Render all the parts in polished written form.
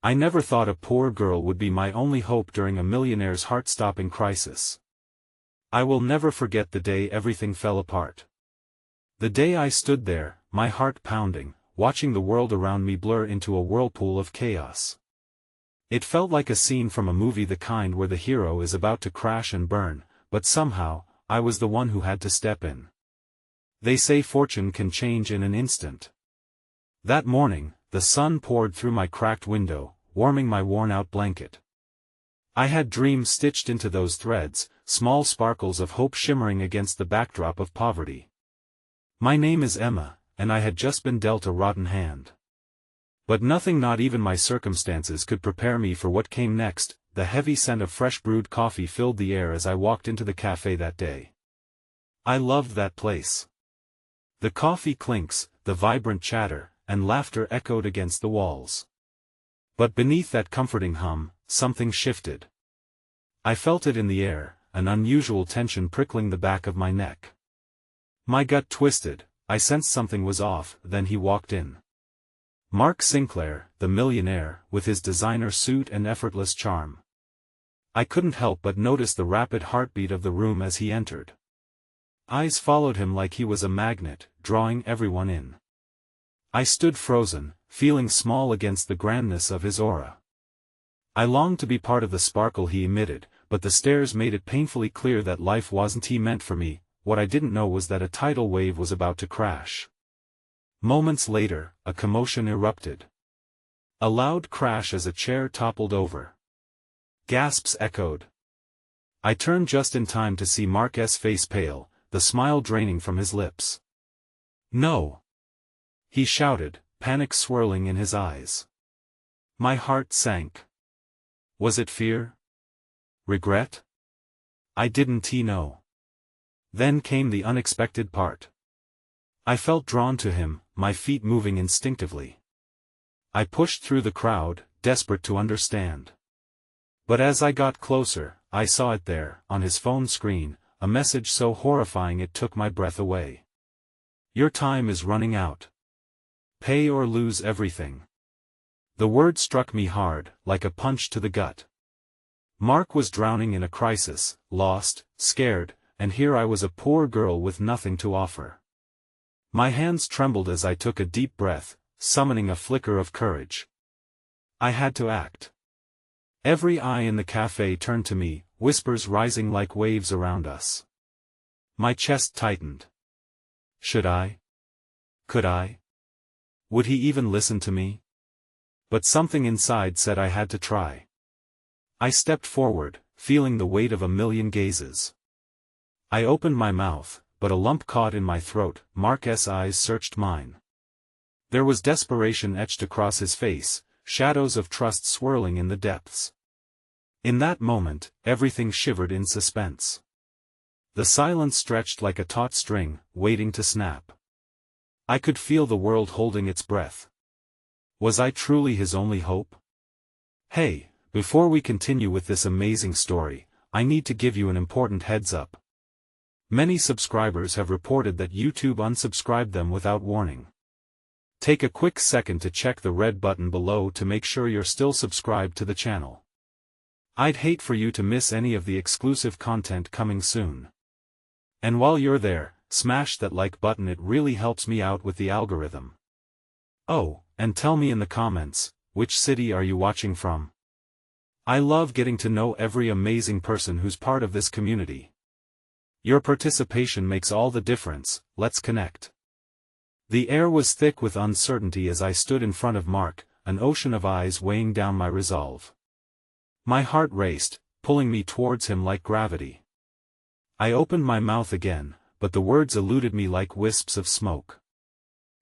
I never thought a poor girl would be my only hope during a millionaire's heart-stopping crisis. I will never forget the day everything fell apart. The day I stood there, my heart pounding, watching the world around me blur into a whirlpool of chaos. It felt like a scene from a movie, the kind where the hero is about to crash and burn, but somehow, I was the one who had to step in. They say fortune can change in an instant. That morning, the sun poured through my cracked window, warming my worn-out blanket. I had dreams stitched into those threads, small sparkles of hope shimmering against the backdrop of poverty. My name is Emma, and I had just been dealt a rotten hand. But nothing, not even my circumstances, could prepare me for what came next. The heavy scent of fresh brewed coffee filled the air as I walked into the cafe that day. I loved that place. The coffee clinks, the vibrant chatter, and laughter echoed against the walls. But beneath that comforting hum, something shifted. I felt it in the air, an unusual tension prickling the back of my neck. My gut twisted, I sensed something was off. Then he walked in. Mark Sinclair, the millionaire, with his designer suit and effortless charm. I couldn't help but notice the rapid heartbeat of the room as he entered. Eyes followed him like he was a magnet, drawing everyone in. I stood frozen, feeling small against the grandness of his aura. I longed to be part of the sparkle he emitted, but the stares made it painfully clear that life wasn't meant for me. What I didn't know was that a tidal wave was about to crash. Moments later, a commotion erupted. A loud crash as a chair toppled over. Gasps echoed. I turned just in time to see Mark's face pale, the smile draining from his lips. "No!" he shouted, panic swirling in his eyes. My heart sank. Was it fear? Regret? I didn't know. Then came the unexpected part. I felt drawn to him, my feet moving instinctively. I pushed through the crowd, desperate to understand. But as I got closer, I saw it there, on his phone screen, a message so horrifying it took my breath away. "Your time is running out. Pay or lose everything." The word struck me hard, like a punch to the gut. Mark was drowning in a crisis, lost, scared, and here I was, a poor girl with nothing to offer. My hands trembled as I took a deep breath, summoning a flicker of courage. I had to act. Every eye in the cafe turned to me, whispers rising like waves around us. My chest tightened. Should I? Could I? Would he even listen to me? But something inside said I had to try. I stepped forward, feeling the weight of a million gazes. I opened my mouth, but a lump caught in my throat. Mark's eyes searched mine. There was desperation etched across his face, shadows of trust swirling in the depths. In that moment, everything shivered in suspense. The silence stretched like a taut string, waiting to snap. I could feel the world holding its breath. Was I truly his only hope? Hey, before we continue with this amazing story, I need to give you an important heads up. Many subscribers have reported that YouTube unsubscribed them without warning. Take a quick second to check the red button below to make sure you're still subscribed to the channel. I'd hate for you to miss any of the exclusive content coming soon. And while you're there, smash that like button, it really helps me out with the algorithm. Oh, and tell me in the comments, which city are you watching from? I love getting to know every amazing person who's part of this community. Your participation makes all the difference. Let's connect. The air was thick with uncertainty as I stood in front of Mark, an ocean of eyes weighing down my resolve. My heart raced, pulling me towards him like gravity. I opened my mouth again, but the words eluded me like wisps of smoke.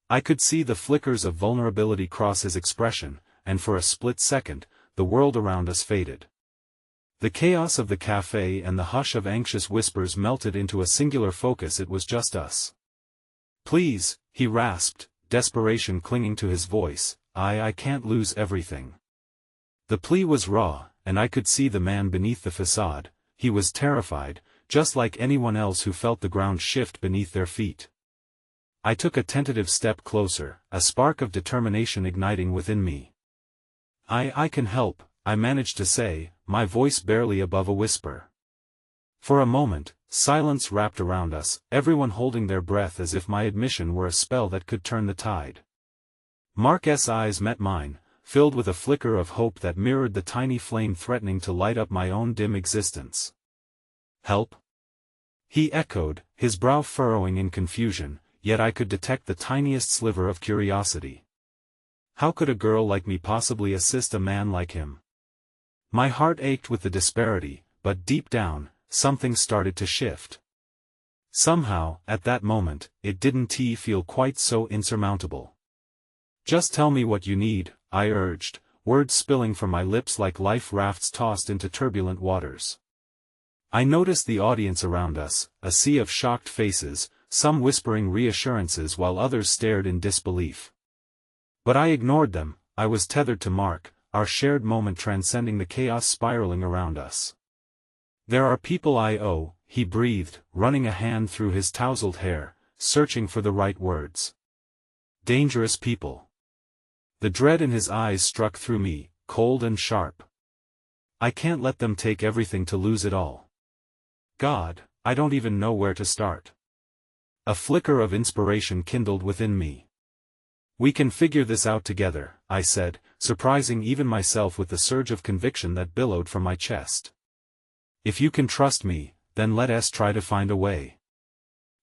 I could see the flickers of vulnerability cross his expression, and for a split second, the world around us faded. The chaos of the cafe and the hush of anxious whispers melted into a singular focus. It was just us. "Please," he rasped, desperation clinging to his voice, I can't lose everything." The plea was raw, and I could see the man beneath the facade. He was terrified, just like anyone else who felt the ground shift beneath their feet. I took a tentative step closer, a spark of determination igniting within me. I can help," I managed to say, my voice barely above a whisper. For a moment, silence wrapped around us, everyone holding their breath as if my admission were a spell that could turn the tide. Mark's eyes met mine, filled with a flicker of hope that mirrored the tiny flame threatening to light up my own dim existence. "Help?" he echoed, his brow furrowing in confusion, yet I could detect the tiniest sliver of curiosity. How could a girl like me possibly assist a man like him? My heart ached with the disparity, but deep down, something started to shift. Somehow, at that moment, it didn't feel quite so insurmountable. "Just tell me what you need," I urged, words spilling from my lips like life rafts tossed into turbulent waters. I noticed the audience around us, a sea of shocked faces, some whispering reassurances while others stared in disbelief. But I ignored them. I was tethered to Mark, our shared moment transcending the chaos spiraling around us. "There are people I owe," he breathed, running a hand through his tousled hair, searching for the right words. "Dangerous people." The dread in his eyes struck through me, cold and sharp. "I can't let them take everything to lose it all. God, I don't even know where to start." A flicker of inspiration kindled within me. "We can figure this out together," I said, surprising even myself with the surge of conviction that billowed from my chest. "If you can trust me, then let us try to find a way."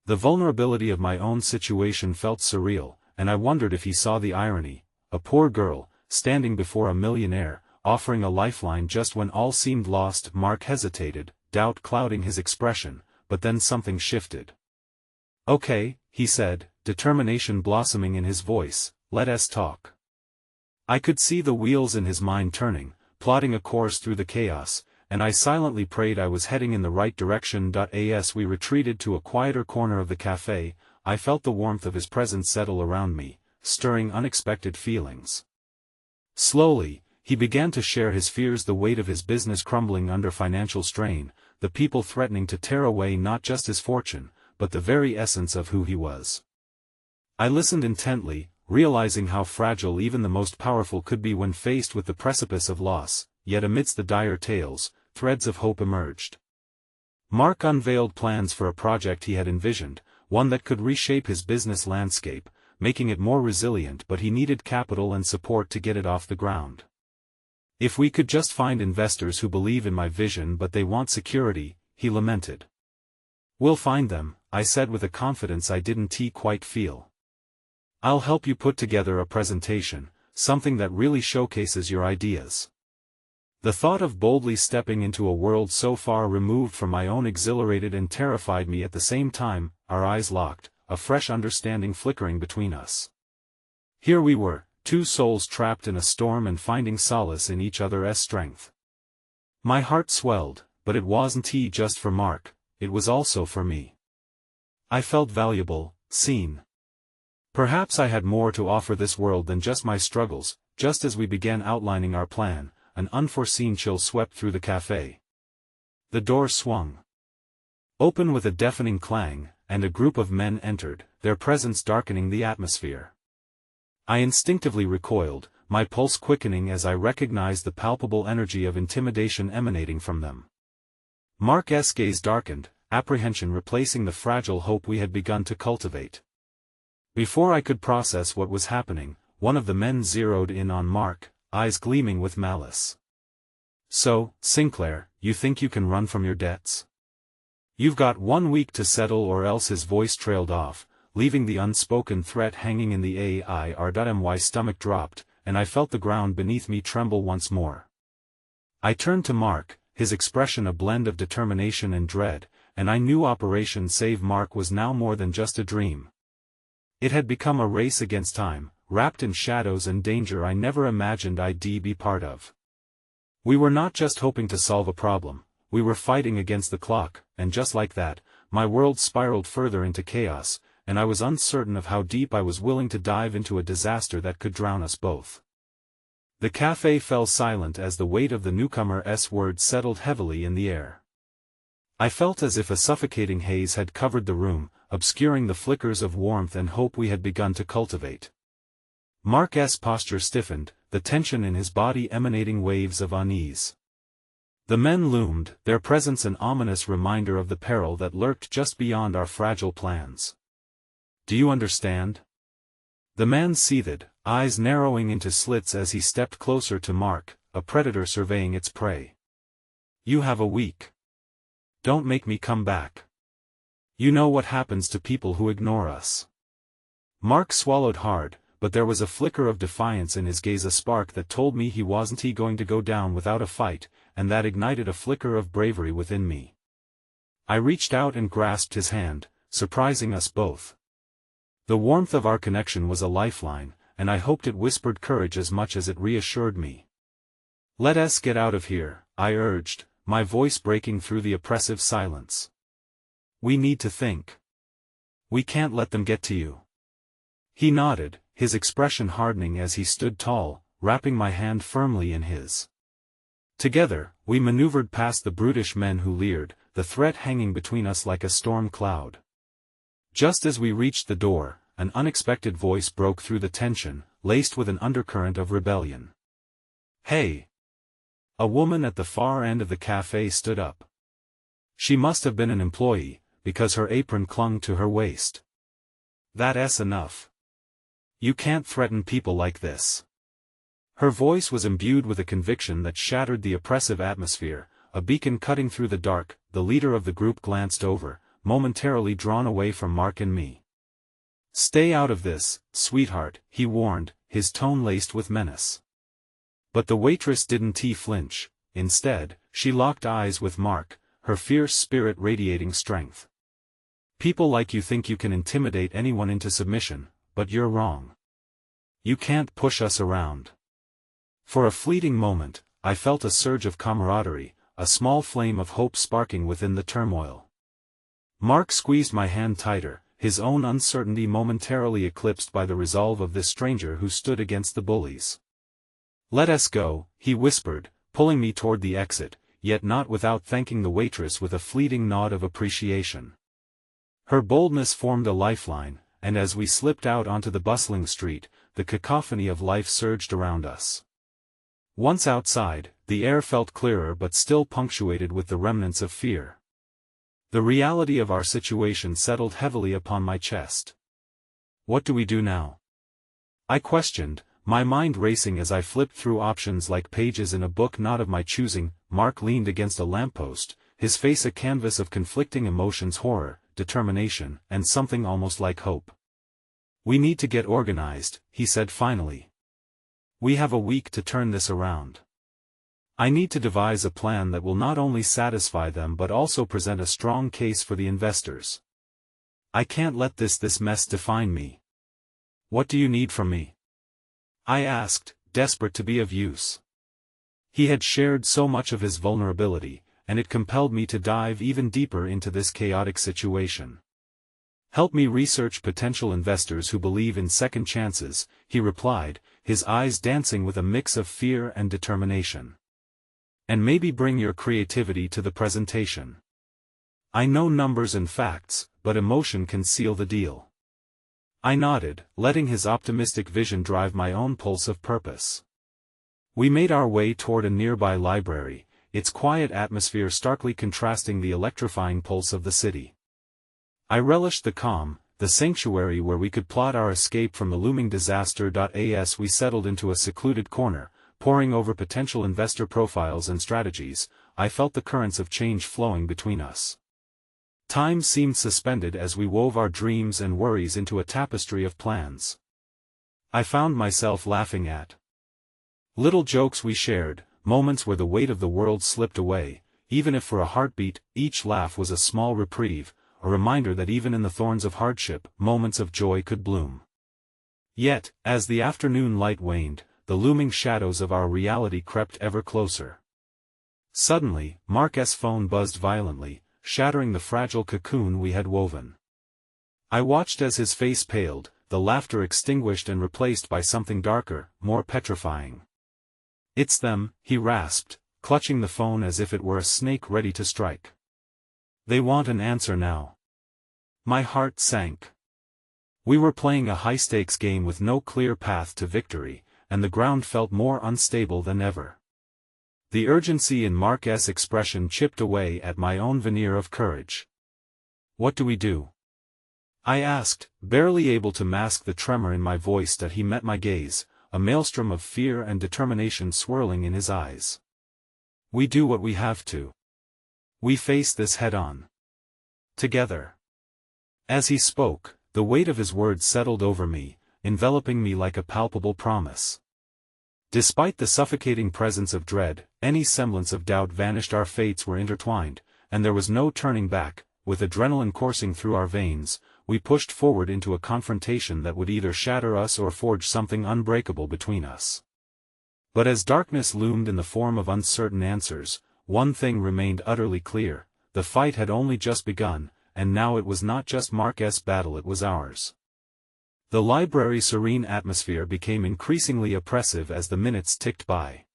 The vulnerability of my own situation felt surreal, and I wondered if he saw the irony. A poor girl, standing before a millionaire, offering a lifeline just when all seemed lost. Mark hesitated, doubt clouding his expression, but then something shifted. "Okay," he said, determination blossoming in his voice, "let us talk." I could see the wheels in his mind turning, plotting a course through the chaos, and I silently prayed I was heading in the right direction. As we retreated to a quieter corner of the cafe, I felt the warmth of his presence settle around me, stirring unexpected feelings. Slowly, he began to share his fears, the weight of his business crumbling under financial strain, the people threatening to tear away not just his fortune, but the very essence of who he was. I listened intently, realizing how fragile even the most powerful could be when faced with the precipice of loss, yet amidst the dire tales, threads of hope emerged. Mark unveiled plans for a project he had envisioned, one that could reshape his business landscape, making it more resilient, but he needed capital and support to get it off the ground. "If we could just find investors who believe in my vision but they want security," he lamented. "We'll find them," I said with a confidence I didn't quite feel. "I'll help you put together a presentation, something that really showcases your ideas." The thought of boldly stepping into a world so far removed from my own exhilarated and terrified me at the same time. Our eyes locked, a fresh understanding flickering between us. Here we were, two souls trapped in a storm and finding solace in each other's strength. My heart swelled, but it wasn't just for Mark, it was also for me. I felt valuable, seen. Perhaps I had more to offer this world than just my struggles. Just as we began outlining our plan, an unforeseen chill swept through the cafe. The door swung open with a deafening clang, and a group of men entered, their presence darkening the atmosphere. I instinctively recoiled, my pulse quickening as I recognized the palpable energy of intimidation emanating from them. Mark's gaze darkened, apprehension replacing the fragile hope we had begun to cultivate. Before I could process what was happening, one of the men zeroed in on Mark, eyes gleaming with malice. "So, Sinclair, you think you can run from your debts? You've got 1 week to settle or else." His voice trailed off, leaving the unspoken threat hanging in the air. My stomach dropped, and I felt the ground beneath me tremble once more. I turned to Mark, his expression a blend of determination and dread, and I knew Operation Save Mark was now more than just a dream. It had become a race against time, wrapped in shadows and danger I never imagined I'd be part of. We were not just hoping to solve a problem, we were fighting against the clock, and just like that, my world spiraled further into chaos, and I was uncertain of how deep I was willing to dive into a disaster that could drown us both. The cafe fell silent as the weight of the newcomer's words settled heavily in the air. I felt as if a suffocating haze had covered the room, obscuring the flickers of warmth and hope we had begun to cultivate. Mark's posture stiffened, the tension in his body emanating waves of unease. The men loomed, their presence an ominous reminder of the peril that lurked just beyond our fragile plans. "Do you understand?" The man seethed, eyes narrowing into slits as he stepped closer to Mark, a predator surveying its prey. "You have a week. Don't make me come back. You know what happens to people who ignore us." Mark swallowed hard, but there was a flicker of defiance in his gaze, a spark that told me he wasn't going to go down without a fight, and that ignited a flicker of bravery within me. I reached out and grasped his hand, surprising us both. The warmth of our connection was a lifeline, and I hoped it whispered courage as much as it reassured me. "Let us get out of here," I urged, my voice breaking through the oppressive silence. "We need to think. We can't let them get to you." He nodded, his expression hardening as he stood tall, wrapping my hand firmly in his. Together, we maneuvered past the brutish men who leered, the threat hanging between us like a storm cloud. Just as we reached the door, an unexpected voice broke through the tension, laced with an undercurrent of rebellion. "Hey!" A woman at the far end of the cafe stood up. She must have been an employee, because her apron clung to her waist. "That's enough. You can't threaten people like this." Her voice was imbued with a conviction that shattered the oppressive atmosphere, a beacon cutting through the dark. The leader of the group glanced over, momentarily drawn away from Mark and me. "Stay out of this, sweetheart," he warned, his tone laced with menace. But the waitress didn't flinch. Instead, she locked eyes with Mark, her fierce spirit radiating strength. "People like you think you can intimidate anyone into submission, but you're wrong. You can't push us around." For a fleeting moment, I felt a surge of camaraderie, a small flame of hope sparking within the turmoil. Mark squeezed my hand tighter, his own uncertainty momentarily eclipsed by the resolve of this stranger who stood against the bullies. "Let us go," he whispered, pulling me toward the exit, yet not without thanking the waitress with a fleeting nod of appreciation. Her boldness formed a lifeline, and as we slipped out onto the bustling street, the cacophony of life surged around us. Once outside, the air felt clearer but still punctuated with the remnants of fear. The reality of our situation settled heavily upon my chest. "What do we do now?" I questioned, my mind racing as I flipped through options like pages in a book not of my choosing. Mark leaned against a lamppost, his face a canvas of conflicting emotions: horror, determination, and something almost like hope. "We need to get organized," he said finally. "We have a week to turn this around. I need to devise a plan that will not only satisfy them but also present a strong case for the investors. I can't let this mess define me." "What do you need from me?" I asked, desperate to be of use. He had shared so much of his vulnerability, and it compelled me to dive even deeper into this chaotic situation. "Help me research potential investors who believe in second chances," he replied, his eyes dancing with a mix of fear and determination. "And maybe bring your creativity to the presentation. I know numbers and facts, but emotion can seal the deal." I nodded, letting his optimistic vision drive my own pulse of purpose. We made our way toward a nearby library, its quiet atmosphere starkly contrasting the electrifying pulse of the city. I relished the calm, the sanctuary where we could plot our escape from the looming disaster. As we settled into a secluded corner, poring over potential investor profiles and strategies, I felt the currents of change flowing between us. Time seemed suspended as we wove our dreams and worries into a tapestry of plans. I found myself laughing at little jokes we shared, moments where the weight of the world slipped away, even if for a heartbeat. Each laugh was a small reprieve, a reminder that even in the thorns of hardship, moments of joy could bloom. Yet, as the afternoon light waned, the looming shadows of our reality crept ever closer. Suddenly, Mark's phone buzzed violently, shattering the fragile cocoon we had woven. I watched as his face paled, the laughter extinguished and replaced by something darker, more petrifying. "It's them," he rasped, clutching the phone as if it were a snake ready to strike. "They want an answer now." My heart sank. We were playing a high-stakes game with no clear path to victory, and the ground felt more unstable than ever. The urgency in Mark's expression chipped away at my own veneer of courage. "What do we do?" I asked, barely able to mask the tremor in my voice that he met my gaze, a maelstrom of fear and determination swirling in his eyes. "We do what we have to. We face this head-on. Together." As he spoke, the weight of his words settled over me, enveloping me like a palpable promise. Despite the suffocating presence of dread, any semblance of doubt vanished. Our fates were intertwined, and there was no turning back. With adrenaline coursing through our veins, we pushed forward into a confrontation that would either shatter us or forge something unbreakable between us. But as darkness loomed in the form of uncertain answers, one thing remained utterly clear: the fight had only just begun, and now it was not just Mark's battle, it was ours. The library's serene atmosphere became increasingly oppressive as the minutes ticked by.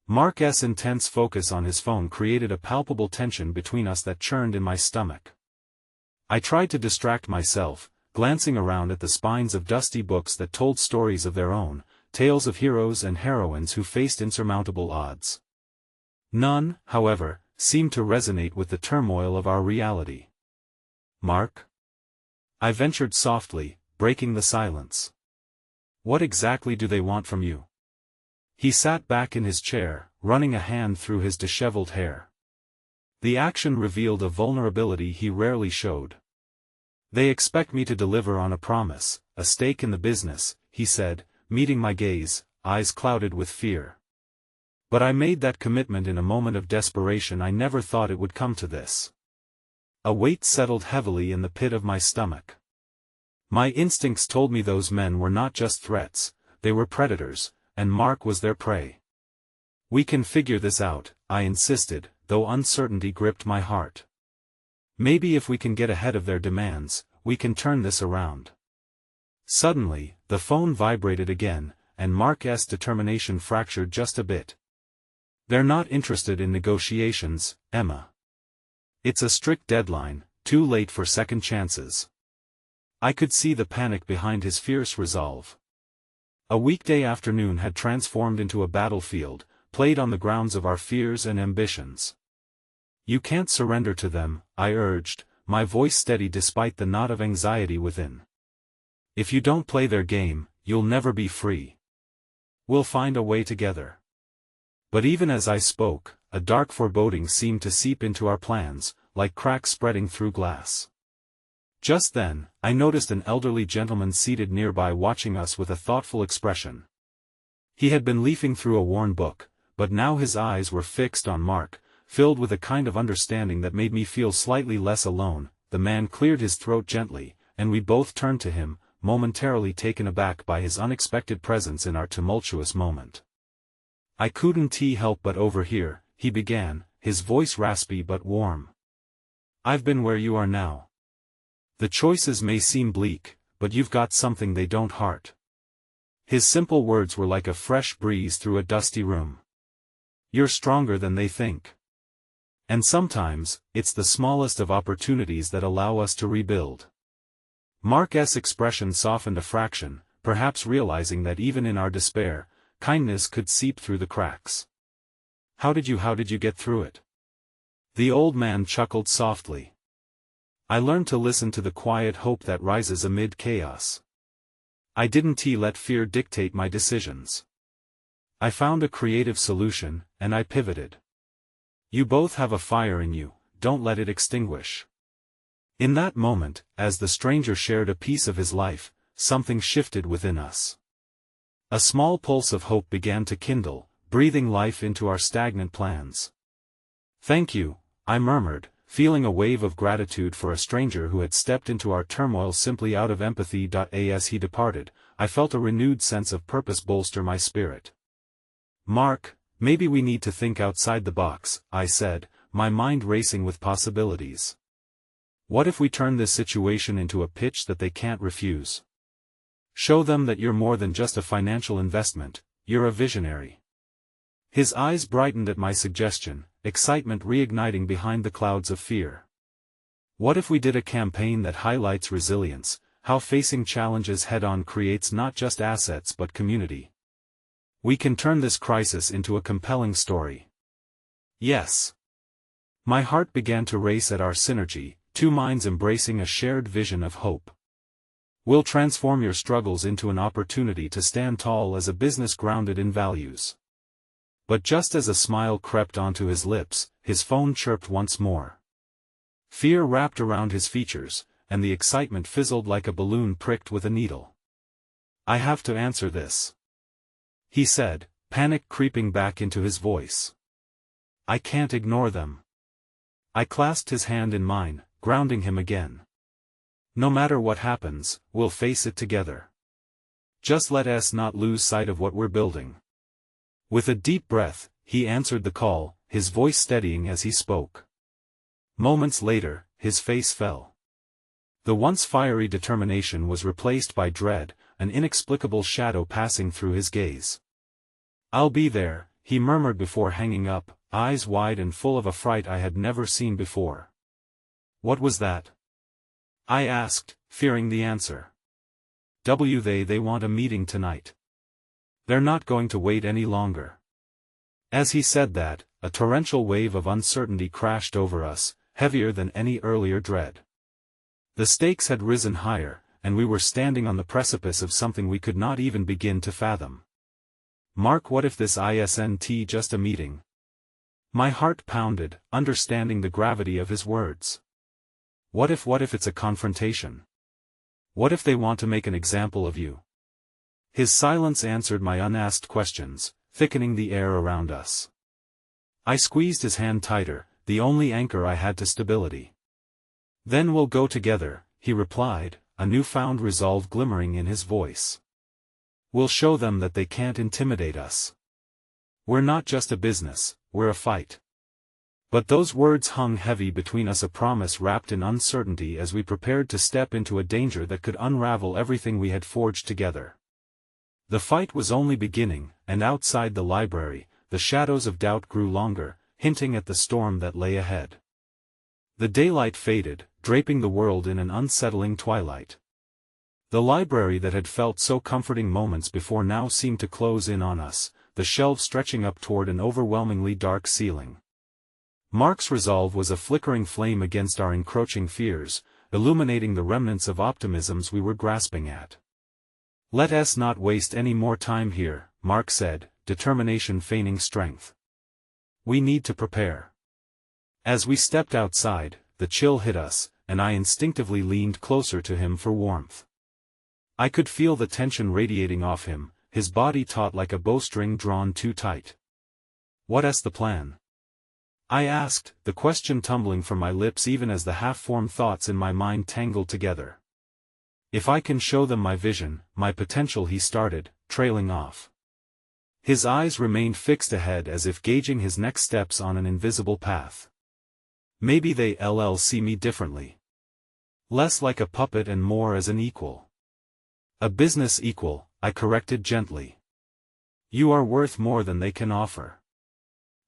Mark's intense focus on his phone created a palpable tension between us that churned in my stomach. I tried to distract myself, glancing around at the spines of dusty books that told stories of their own, tales of heroes and heroines who faced insurmountable odds. None, however, seemed to resonate with the turmoil of our reality. "Mark?" I ventured softly, breaking the silence. "What exactly do they want from you?" He sat back in his chair, running a hand through his disheveled hair. The action revealed a vulnerability he rarely showed. "They expect me to deliver on a promise, a stake in the business," he said, meeting my gaze, eyes clouded with fear. "But I made that commitment in a moment of desperation. I never thought it would come to this." A weight settled heavily in the pit of my stomach. My instincts told me those men were not just threats, they were predators, and Mark was their prey. "We can figure this out," I insisted, though uncertainty gripped my heart. "Maybe if we can get ahead of their demands, we can turn this around." Suddenly, the phone vibrated again, and Mark's determination fractured just a bit. "They're not interested in negotiations, Emma. It's a strict deadline, too late for second chances." I could see the panic behind his fierce resolve. A weekday afternoon had transformed into a battlefield, played on the grounds of our fears and ambitions. "You can't surrender to them," I urged, my voice steady despite the knot of anxiety within. "If you don't play their game, you'll never be free. We'll find a way together." But even as I spoke, a dark foreboding seemed to seep into our plans, like cracks spreading through glass. Just then, I noticed an elderly gentleman seated nearby watching us with a thoughtful expression. He had been leafing through a worn book, but now his eyes were fixed on Mark, filled with a kind of understanding that made me feel slightly less alone. The man cleared his throat gently, and we both turned to him, momentarily taken aback by his unexpected presence in our tumultuous moment. "I couldn't help but overhear," he began, his voice raspy but warm. "I've been where you are now. The choices may seem bleak, but you've got something they don't heart." His simple words were like a fresh breeze through a dusty room. "You're stronger than they think. And sometimes, it's the smallest of opportunities that allow us to rebuild." Mark's expression softened a fraction, perhaps realizing that even in our despair, kindness could seep through the cracks. How did you get through it?" The old man chuckled softly. "I learned to listen to the quiet hope that rises amid chaos. I didn't let fear dictate my decisions. I found a creative solution, and I pivoted. You both have a fire in you, don't let it extinguish." In that moment, as the stranger shared a piece of his life, something shifted within us. A small pulse of hope began to kindle, breathing life into our stagnant plans. "Thank you," I murmured, feeling a wave of gratitude for a stranger who had stepped into our turmoil simply out of empathy. As he departed, I felt a renewed sense of purpose bolster my spirit. "Mark, maybe we need to think outside the box," I said, my mind racing with possibilities. "What if we turn this situation into a pitch that they can't refuse? Show them that you're more than just a financial investment, you're a visionary." His eyes brightened at my suggestion, excitement reigniting behind the clouds of fear. "What if we did a campaign that highlights resilience, how facing challenges head-on creates not just assets but community? We can turn this crisis into a compelling story. Yes. My heart began to race at our synergy, two minds embracing a shared vision of hope. We'll transform your struggles into an opportunity to stand tall as a business grounded in values. But just as a smile crept onto his lips, his phone chirped once more. Fear wrapped around his features, and the excitement fizzled like a balloon pricked with a needle. I have to answer this, he said, panic creeping back into his voice. I can't ignore them. I clasped his hand in mine, grounding him again. No matter what happens, we'll face it together. Just let us not lose sight of what we're building. With a deep breath, he answered the call, his voice steadying as he spoke. Moments later, his face fell. The once fiery determination was replaced by dread, an inexplicable shadow passing through his gaze. I'll be there, he murmured before hanging up, eyes wide and full of a fright I had never seen before. What was that? I asked, fearing the answer. They want a meeting tonight. They're not going to wait any longer. As he said that, a torrential wave of uncertainty crashed over us, heavier than any earlier dread. The stakes had risen higher, and we were standing on the precipice of something we could not even begin to fathom. Mark, what if this isn't just a meeting? My heart pounded, understanding the gravity of his words. What if it's a confrontation? What if they want to make an example of you? His silence answered my unasked questions, thickening the air around us. I squeezed his hand tighter, the only anchor I had to stability. Then we'll go together, he replied, a newfound resolve glimmering in his voice. We'll show them that they can't intimidate us. We're not just a business, we're a fight. But those words hung heavy between us, a promise wrapped in uncertainty as we prepared to step into a danger that could unravel everything we had forged together. The fight was only beginning, and outside the library, the shadows of doubt grew longer, hinting at the storm that lay ahead. The daylight faded, draping the world in an unsettling twilight. The library that had felt so comforting moments before now seemed to close in on us, the shelves stretching up toward an overwhelmingly dark ceiling. Mark's resolve was a flickering flame against our encroaching fears, illuminating the remnants of optimisms we were grasping at. Let us not waste any more time here, Mark said, determination feigning strength. We need to prepare. As we stepped outside, the chill hit us, and I instinctively leaned closer to him for warmth. I could feel the tension radiating off him, his body taut like a bowstring drawn too tight. What's the plan? I asked, the question tumbling from my lips even as the half-formed thoughts in my mind tangled together. If I can show them my vision, my potential, he started, trailing off. His eyes remained fixed ahead as if gauging his next steps on an invisible path. Maybe they'll see me differently. Less like a puppet and more as an equal. A business equal, I corrected gently. You are worth more than they can offer.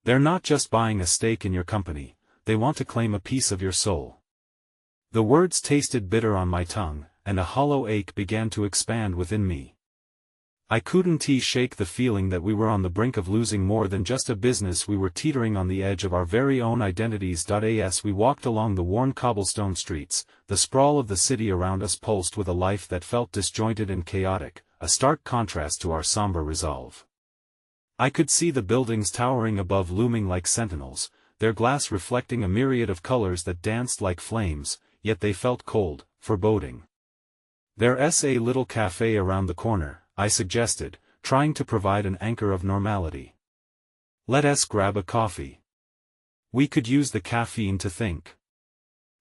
They're not just buying a stake in your company, they want to claim a piece of your soul. The words tasted bitter on my tongue, and a hollow ache began to expand within me. I couldn't shake the feeling that we were on the brink of losing more than just a business. We were teetering on the edge of our very own identities. As we walked along the worn cobblestone streets, the sprawl of the city around us pulsed with a life that felt disjointed and chaotic, a stark contrast to our somber resolve. I could see the buildings towering above, looming like sentinels, their glass reflecting a myriad of colors that danced like flames, yet they felt cold, foreboding. There's a little cafe around the corner, I suggested, trying to provide an anchor of normality. Let us grab a coffee. We could use the caffeine to think.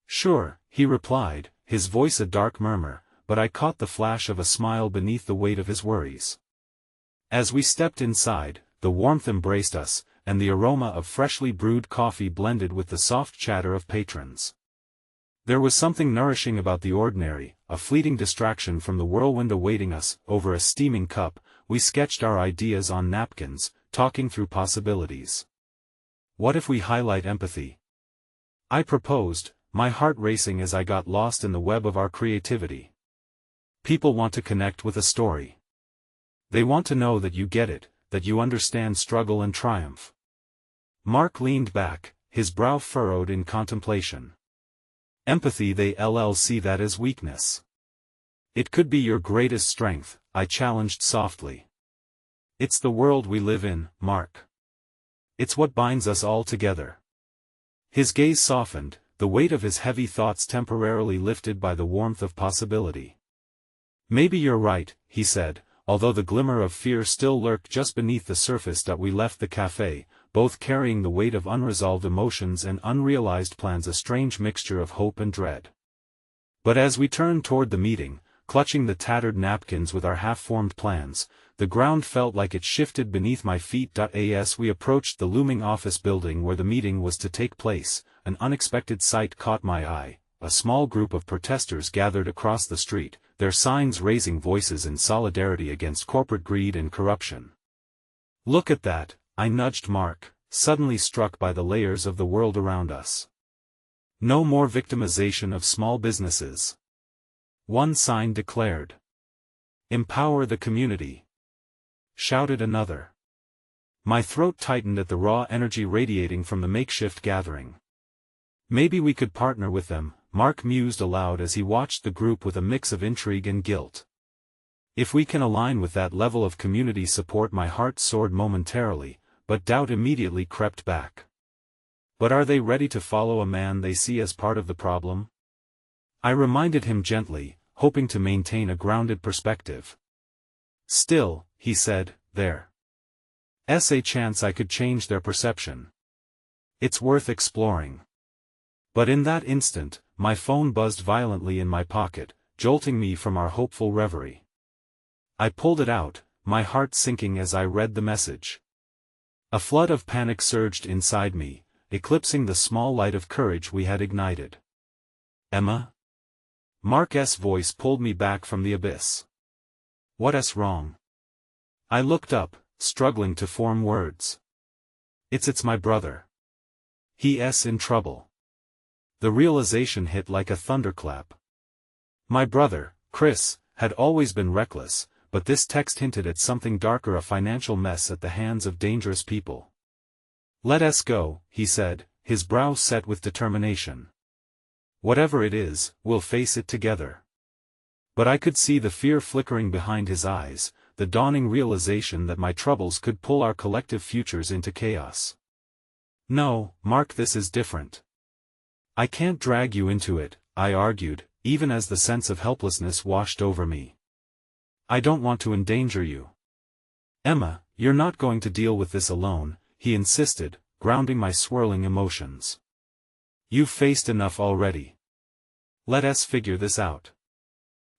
Sure, he replied, his voice a dark murmur, but I caught the flash of a smile beneath the weight of his worries. As we stepped inside, the warmth embraced us, and the aroma of freshly brewed coffee blended with the soft chatter of patrons. There was something nourishing about the ordinary, a fleeting distraction from the whirlwind awaiting us. Over a steaming cup, we sketched our ideas on napkins, talking through possibilities. What if we highlight empathy? I proposed, my heart racing as I got lost in the web of our creativity. People want to connect with a story. They want to know that you get it, that you understand struggle and triumph. Mark leaned back, his brow furrowed in contemplation. Empathy, they see that as weakness. It could be your greatest strength, I challenged softly. It's the world we live in, Mark. It's what binds us all together. His gaze softened, the weight of his heavy thoughts temporarily lifted by the warmth of possibility. Maybe you're right, he said, although the glimmer of fear still lurked just beneath the surface. That we left the cafe, both carrying the weight of unresolved emotions and unrealized plans, a strange mixture of hope and dread. But as we turned toward the meeting, clutching the tattered napkins with our half-formed plans, the ground felt like it shifted beneath my feet. As we approached the looming office building where the meeting was to take place, an unexpected sight caught my eye. A small group of protesters gathered across the street, their signs raising voices in solidarity against corporate greed and corruption. Look at that, I nudged Mark, suddenly struck by the layers of the world around us. No more victimization of small businesses. One sign declared. Empower the community. Shouted another. My throat tightened at the raw energy radiating from the makeshift gathering. Maybe we could partner with them, Mark mused aloud as he watched the group with a mix of intrigue and guilt. If we can align with that level of community support. My heart soared momentarily, but doubt immediately crept back. But are they ready to follow a man they see as part of the problem? I reminded him gently, hoping to maintain a grounded perspective. Still, he said, there's a chance I could change their perception. It's worth exploring. But in that instant, my phone buzzed violently in my pocket, jolting me from our hopeful reverie. I pulled it out, my heart sinking as I read the message. A flood of panic surged inside me, eclipsing the small light of courage we had ignited. Emma? Mark's voice pulled me back from the abyss. What's wrong? I looked up, struggling to form words. It's my brother. He's in trouble. The realization hit like a thunderclap. My brother, Chris, had always been reckless, but this text hinted at something darker, a financial mess at the hands of dangerous people. Let us go, he said, his brow set with determination. Whatever it is, we'll face it together. But I could see the fear flickering behind his eyes, the dawning realization that my troubles could pull our collective futures into chaos. No, Mark, this is different. I can't drag you into it, I argued, even as the sense of helplessness washed over me. I don't want to endanger you. Emma, you're not going to deal with this alone, he insisted, grounding my swirling emotions. You've faced enough already. Let us figure this out.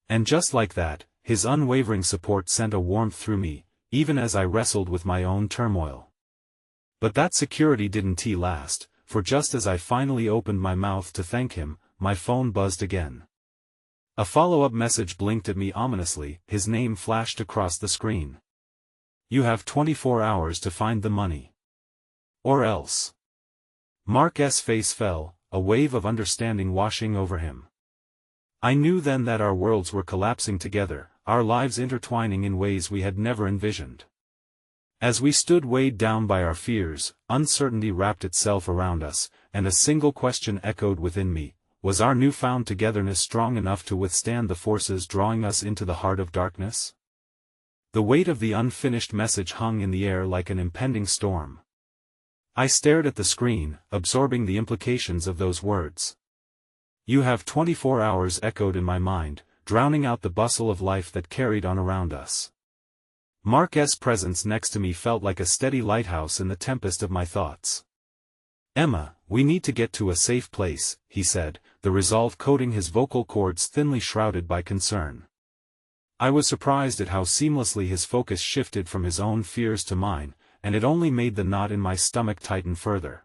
And just like that, his unwavering support sent a warmth through me, even as I wrestled with my own turmoil. But that security didn't last, for just as I finally opened my mouth to thank him, my phone buzzed again. A follow-up message blinked at me ominously, his name flashed across the screen. You have 24 hours to find the money. Or else. Mark's face fell, a wave of understanding washing over him. I knew then that our worlds were collapsing together, our lives intertwining in ways we had never envisioned. As we stood weighed down by our fears, uncertainty wrapped itself around us, and a single question echoed within me: was our newfound togetherness strong enough to withstand the forces drawing us into the heart of darkness? The weight of the unfinished message hung in the air like an impending storm. I stared at the screen, absorbing the implications of those words. You have 24 hours echoed in my mind, drowning out the bustle of life that carried on around us. Mark's presence next to me felt like a steady lighthouse in the tempest of my thoughts. Emma, we need to get to a safe place, he said, the resolve coating his vocal cords thinly shrouded by concern. I was surprised at how seamlessly his focus shifted from his own fears to mine, and it only made the knot in my stomach tighten further.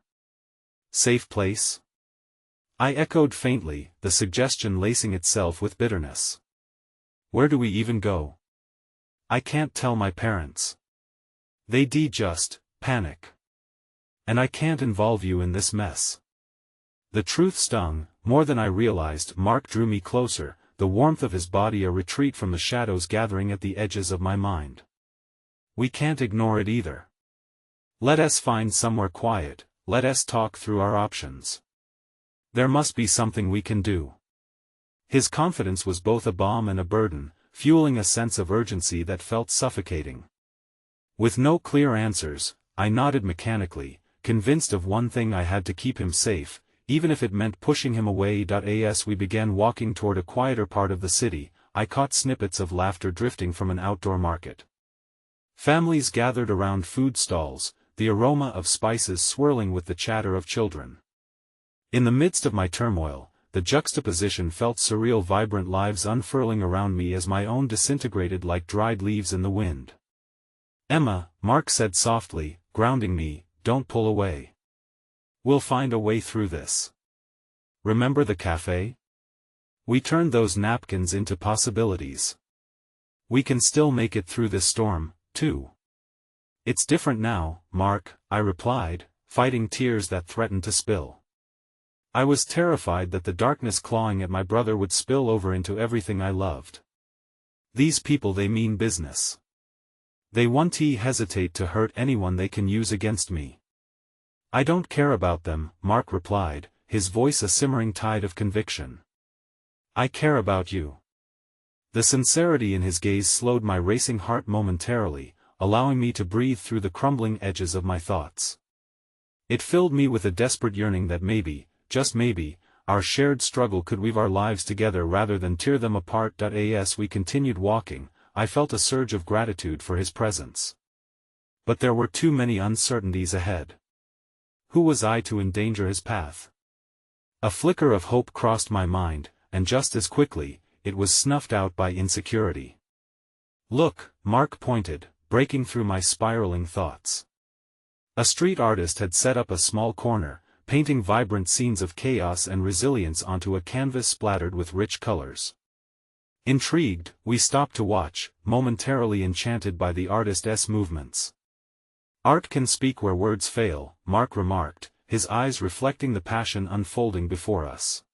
Safe place? I echoed faintly, the suggestion lacing itself with bitterness. Where do we even go? I can't tell my parents. They'd just panic. And I can't involve you in this mess. The truth stung, more than I realized. Mark drew me closer, the warmth of his body a retreat from the shadows gathering at the edges of my mind. We can't ignore it either. Let us find somewhere quiet, let us talk through our options. There must be something we can do. His confidence was both a balm and a burden, fueling a sense of urgency that felt suffocating. With no clear answers, I nodded mechanically, convinced of one thing: I had to keep him safe, even if it meant pushing him away. As we began walking toward a quieter part of the city, I caught snippets of laughter drifting from an outdoor market. Families gathered around food stalls, the aroma of spices swirling with the chatter of children. In the midst of my turmoil, the juxtaposition felt surreal: vibrant lives unfurling around me as my own disintegrated like dried leaves in the wind. "Emma," Mark said softly, grounding me, "don't pull away. We'll find a way through this. Remember the cafe? We turned those napkins into possibilities. We can still make it through this storm, too." "It's different now, Mark," I replied, fighting tears that threatened to spill. I was terrified that the darkness clawing at my brother would spill over into everything I loved. "These people, they mean business. They won't hesitate to hurt anyone they can use against me." "I don't care about them," Mark replied, his voice a simmering tide of conviction. "I care about you." The sincerity in his gaze slowed my racing heart momentarily, allowing me to breathe through the crumbling edges of my thoughts. It filled me with a desperate yearning that maybe, just maybe, our shared struggle could weave our lives together rather than tear them apart. As we continued walking, I felt a surge of gratitude for his presence. But there were too many uncertainties ahead. Who was I to endanger his path? A flicker of hope crossed my mind, and just as quickly, it was snuffed out by insecurity. "Look," Mark pointed, breaking through my spiraling thoughts. A street artist had set up a small corner, painting vibrant scenes of chaos and resilience onto a canvas splattered with rich colors. Intrigued, we stopped to watch, momentarily enchanted by the artist's movements. "Art can speak where words fail," Mark remarked, his eyes reflecting the passion unfolding before us.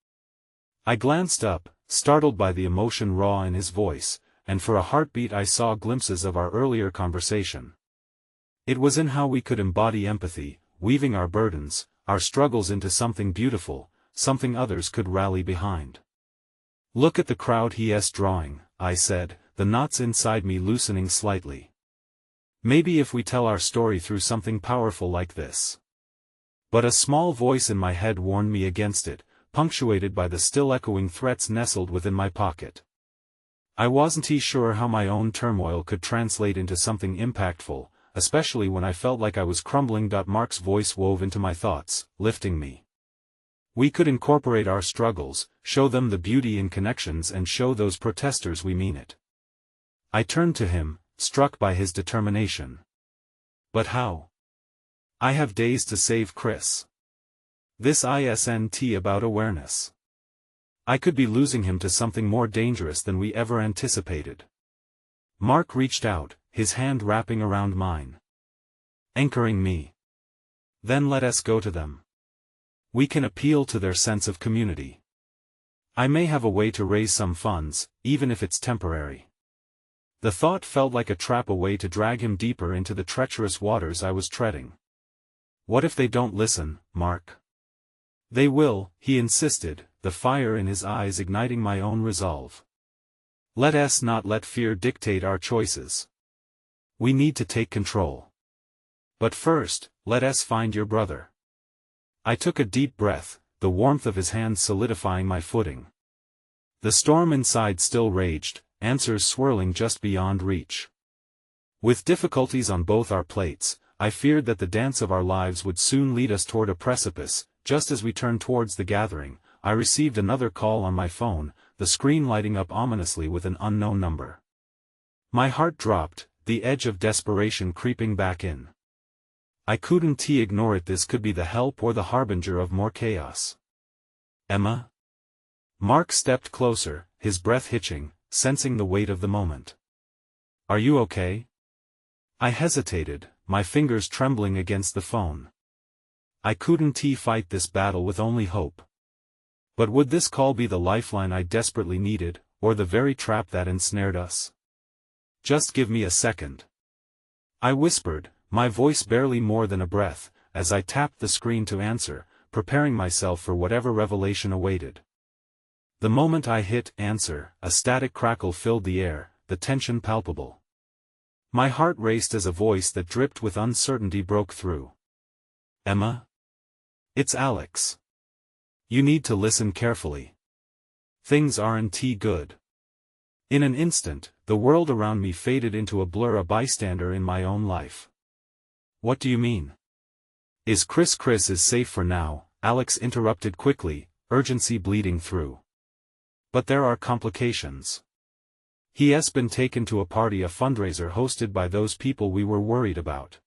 I glanced up, startled by the emotion raw in his voice, and for a heartbeat I saw glimpses of our earlier conversation. It was in how we could embody empathy, weaving our burdens, our struggles into something beautiful, something others could rally behind. "Look at the crowd he's drawing," I said, the knots inside me loosening slightly. "Maybe if we tell our story through something powerful like this." But a small voice in my head warned me against it, punctuated by the still echoing threats nestled within my pocket. I wasn't sure how my own turmoil could translate into something impactful, especially when I felt like I was crumbling. Mark's voice wove into my thoughts, lifting me. "We could incorporate our struggles, show them the beauty in connections, and show those protesters we mean it." I turned to him, struck by his determination. "But how? I have days to save Chris. This isn't about awareness. I could be losing him to something more dangerous than we ever anticipated." Mark reached out, his hand wrapping around mine. Anchoring me. "Then let us go to them. We can appeal to their sense of community. I may have a way to raise some funds, even if it's temporary." The thought felt like a trap, a way to drag him deeper into the treacherous waters I was treading. "What if they don't listen, Mark?" "They will," he insisted, the fire in his eyes igniting my own resolve. "Let us not let fear dictate our choices. We need to take control. But first, let us find your brother." I took a deep breath, the warmth of his hands solidifying my footing. The storm inside still raged, answers swirling just beyond reach. With difficulties on both our plates, I feared that the dance of our lives would soon lead us toward a precipice. Just as we turned towards the gathering, I received another call on my phone, the screen lighting up ominously with an unknown number. My heart dropped, the edge of desperation creeping back in. I couldn't ignore it. This could be the help or the harbinger of more chaos. "Emma?" Mark stepped closer, his breath hitching, sensing the weight of the moment. "Are you okay?" I hesitated, my fingers trembling against the phone. I couldn't fight this battle with only hope. But would this call be the lifeline I desperately needed, or the very trap that ensnared us? "Just give me a second." I whispered, my voice barely more than a breath, as I tapped the screen to answer, preparing myself for whatever revelation awaited. The moment I hit answer, a static crackle filled the air, the tension palpable. My heart raced as a voice that dripped with uncertainty broke through. Emma? It's Alex. You need to listen carefully. Things aren't good. In an instant, the world around me faded into a blur, a bystander in my own life. What do you mean? Is Chris is safe for now, Alex interrupted quickly, urgency bleeding through. But there are complications. He has been taken to a party, a fundraiser hosted by those people we were worried about.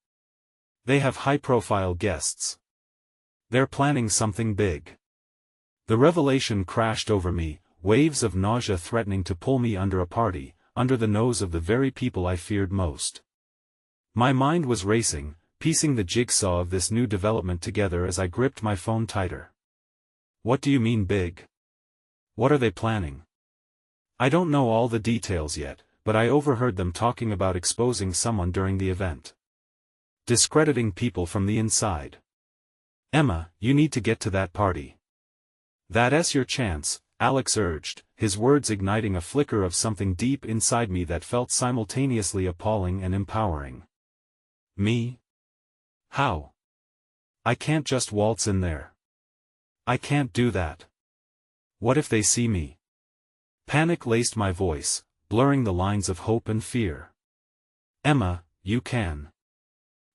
They have high-profile guests. They're planning something big. The revelation crashed over me, waves of nausea threatening to pull me under a party, under the nose of the very people I feared most. My mind was racing, piecing the jigsaw of this new development together as I gripped my phone tighter. What do you mean big? What are they planning? I don't know all the details yet, but I overheard them talking about exposing someone during the event. Discrediting people from the inside. Emma, you need to get to that party. That's your chance, Alex urged, his words igniting a flicker of something deep inside me that felt simultaneously appalling and empowering. Me? How? I can't just waltz in there. I can't do that. What if they see me? Panic laced my voice, blurring the lines of hope and fear. Emma, you can.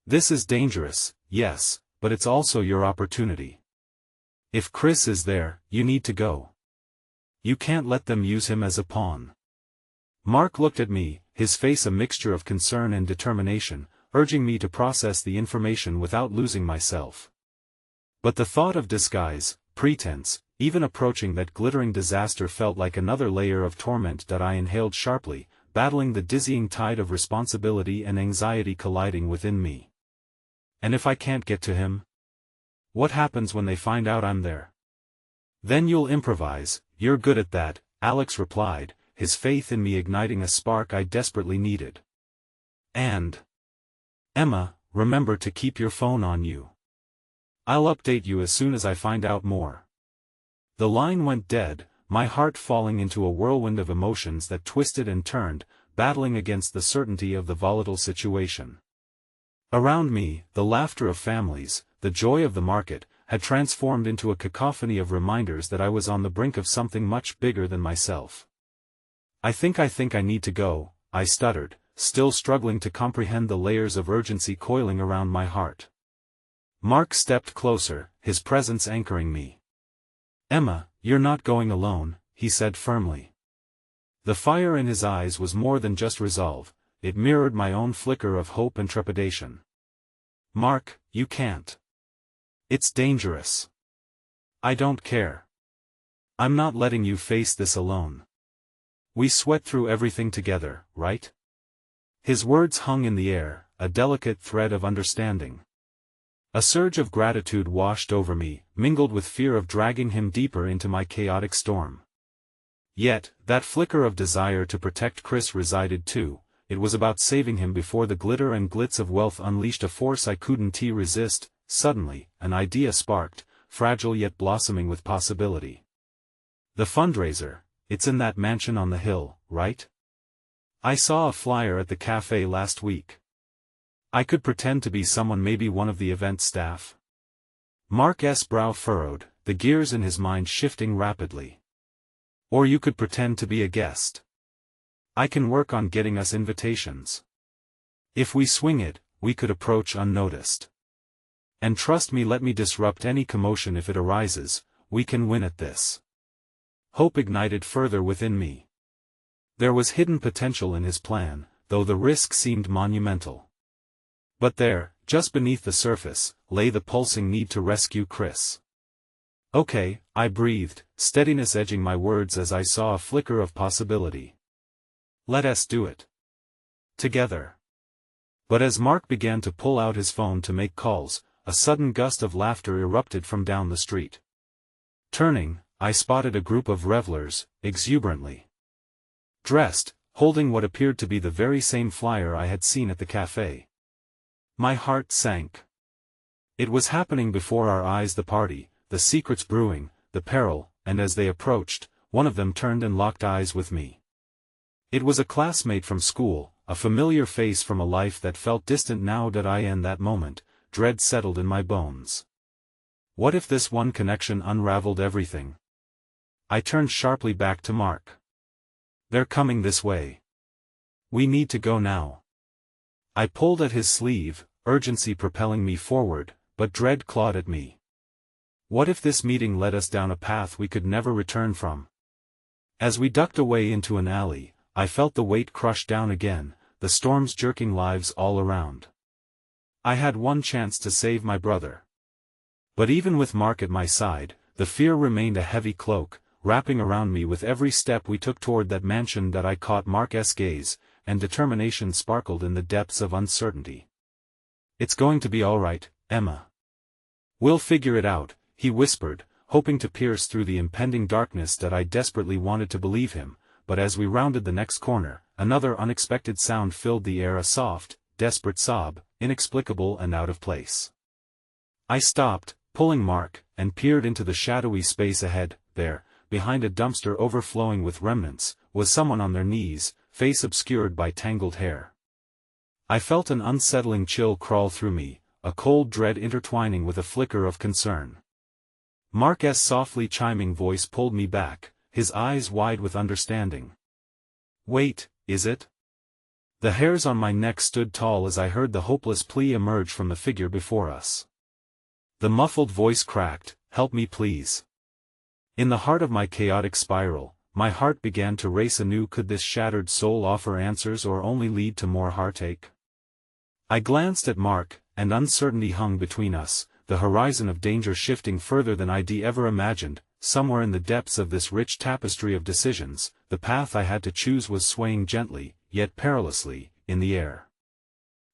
This is dangerous, yes, but it's also your opportunity. If Chris is there, you need to go. You can't let them use him as a pawn. Mark looked at me, his face a mixture of concern and determination, urging me to process the information without losing myself. But the thought of disguise, pretense, even approaching that glittering disaster felt like another layer of torment that I inhaled sharply, battling the dizzying tide of responsibility and anxiety colliding within me. And if I can't get to him? What happens when they find out I'm there? Then you'll improvise, you're good at that, Alex replied, his faith in me igniting a spark I desperately needed. And Emma, remember to keep your phone on you. I'll update you as soon as I find out more. The line went dead, my heart falling into a whirlwind of emotions that twisted and turned, battling against the certainty of the volatile situation. Around me, the laughter of families, the joy of the market, had transformed into a cacophony of reminders that I was on the brink of something much bigger than myself. I think I need to go, I stuttered, still struggling to comprehend the layers of urgency coiling around my heart. Mark stepped closer, his presence anchoring me. Emma, you're not going alone, he said firmly. The fire in his eyes was more than just resolve, it mirrored my own flicker of hope and trepidation. Mark, you can't. It's dangerous. I don't care. I'm not letting you face this alone. We sweat through everything together, right? His words hung in the air, a delicate thread of understanding. A surge of gratitude washed over me, mingled with fear of dragging him deeper into my chaotic storm. Yet, that flicker of desire to protect Chris resided too. It was about saving him before the glitter and glitz of wealth unleashed a force I couldn't resist. Suddenly, an idea sparked, fragile yet blossoming with possibility. The fundraiser, it's in that mansion on the hill, right? I saw a flyer at the cafe last week. I could pretend to be someone, maybe one of the event staff. Mark's brow furrowed, the gears in his mind shifting rapidly. Or you could pretend to be a guest. I can work on getting us invitations. If we swing it, we could approach unnoticed. And trust me, let me disrupt any commotion if it arises, we can win at this. Hope ignited further within me. There was hidden potential in his plan, though the risk seemed monumental. But there, just beneath the surface, lay the pulsing need to rescue Chris. Okay, I breathed, steadiness edging my words as I saw a flicker of possibility. Let us do it. Together. But as Mark began to pull out his phone to make calls, a sudden gust of laughter erupted from down the street. Turning, I spotted a group of revelers, exuberantly dressed, holding what appeared to be the very same flyer I had seen at the cafe. My heart sank. It was happening before our eyes, the party, the secrets brewing, the peril, and as they approached, one of them turned and locked eyes with me. It was a classmate from school, a familiar face from a life that felt distant now. In that moment, dread settled in my bones. What if this one connection unraveled everything? I turned sharply back to Mark. They're coming this way. We need to go now. I pulled at his sleeve, urgency propelling me forward, but dread clawed at me. What if this meeting led us down a path we could never return from? As we ducked away into an alley, I felt the weight crush down again, the storms jerking lives all around. I had one chance to save my brother. But even with Mark at my side, the fear remained a heavy cloak, wrapping around me with every step we took toward that mansion. I caught Mark's gaze, and determination sparkled in the depths of uncertainty. It's going to be all right, Emma. We'll figure it out, he whispered, hoping to pierce through the impending darkness. I desperately wanted to believe him, but as we rounded the next corner, another unexpected sound filled the air, a soft, desperate sob, inexplicable and out of place. I stopped, pulling Mark, and peered into the shadowy space ahead. There, behind a dumpster overflowing with remnants, was someone on their knees, face obscured by tangled hair. I felt an unsettling chill crawl through me, a cold dread intertwining with a flicker of concern. Mark's softly chiming voice pulled me back, his eyes wide with understanding. Wait, is it? The hairs on my neck stood tall as I heard the hopeless plea emerge from the figure before us. The muffled voice cracked, "Help me please." In the heart of my chaotic spiral, my heart began to race anew. Could this shattered soul offer answers or only lead to more heartache? I glanced at Mark, and uncertainty hung between us, the horizon of danger shifting further than I'd ever imagined. Somewhere in the depths of this rich tapestry of decisions, the path I had to choose was swaying gently, yet perilously, in the air.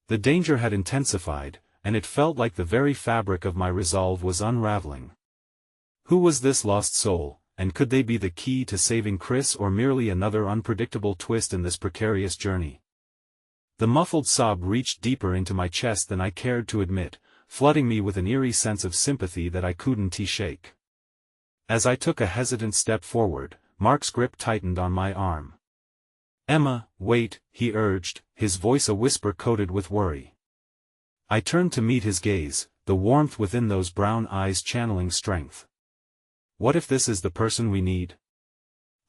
The danger had intensified, and it felt like the very fabric of my resolve was unraveling. Who was this lost soul, and could they be the key to saving Chris, or merely another unpredictable twist in this precarious journey? The muffled sob reached deeper into my chest than I cared to admit, flooding me with an eerie sense of sympathy that I couldn't shake. As I took a hesitant step forward, Mark's grip tightened on my arm. "Emma, wait," he urged, his voice a whisper coated with worry. I turned to meet his gaze, the warmth within those brown eyes channeling strength. "What if this is the person we need?"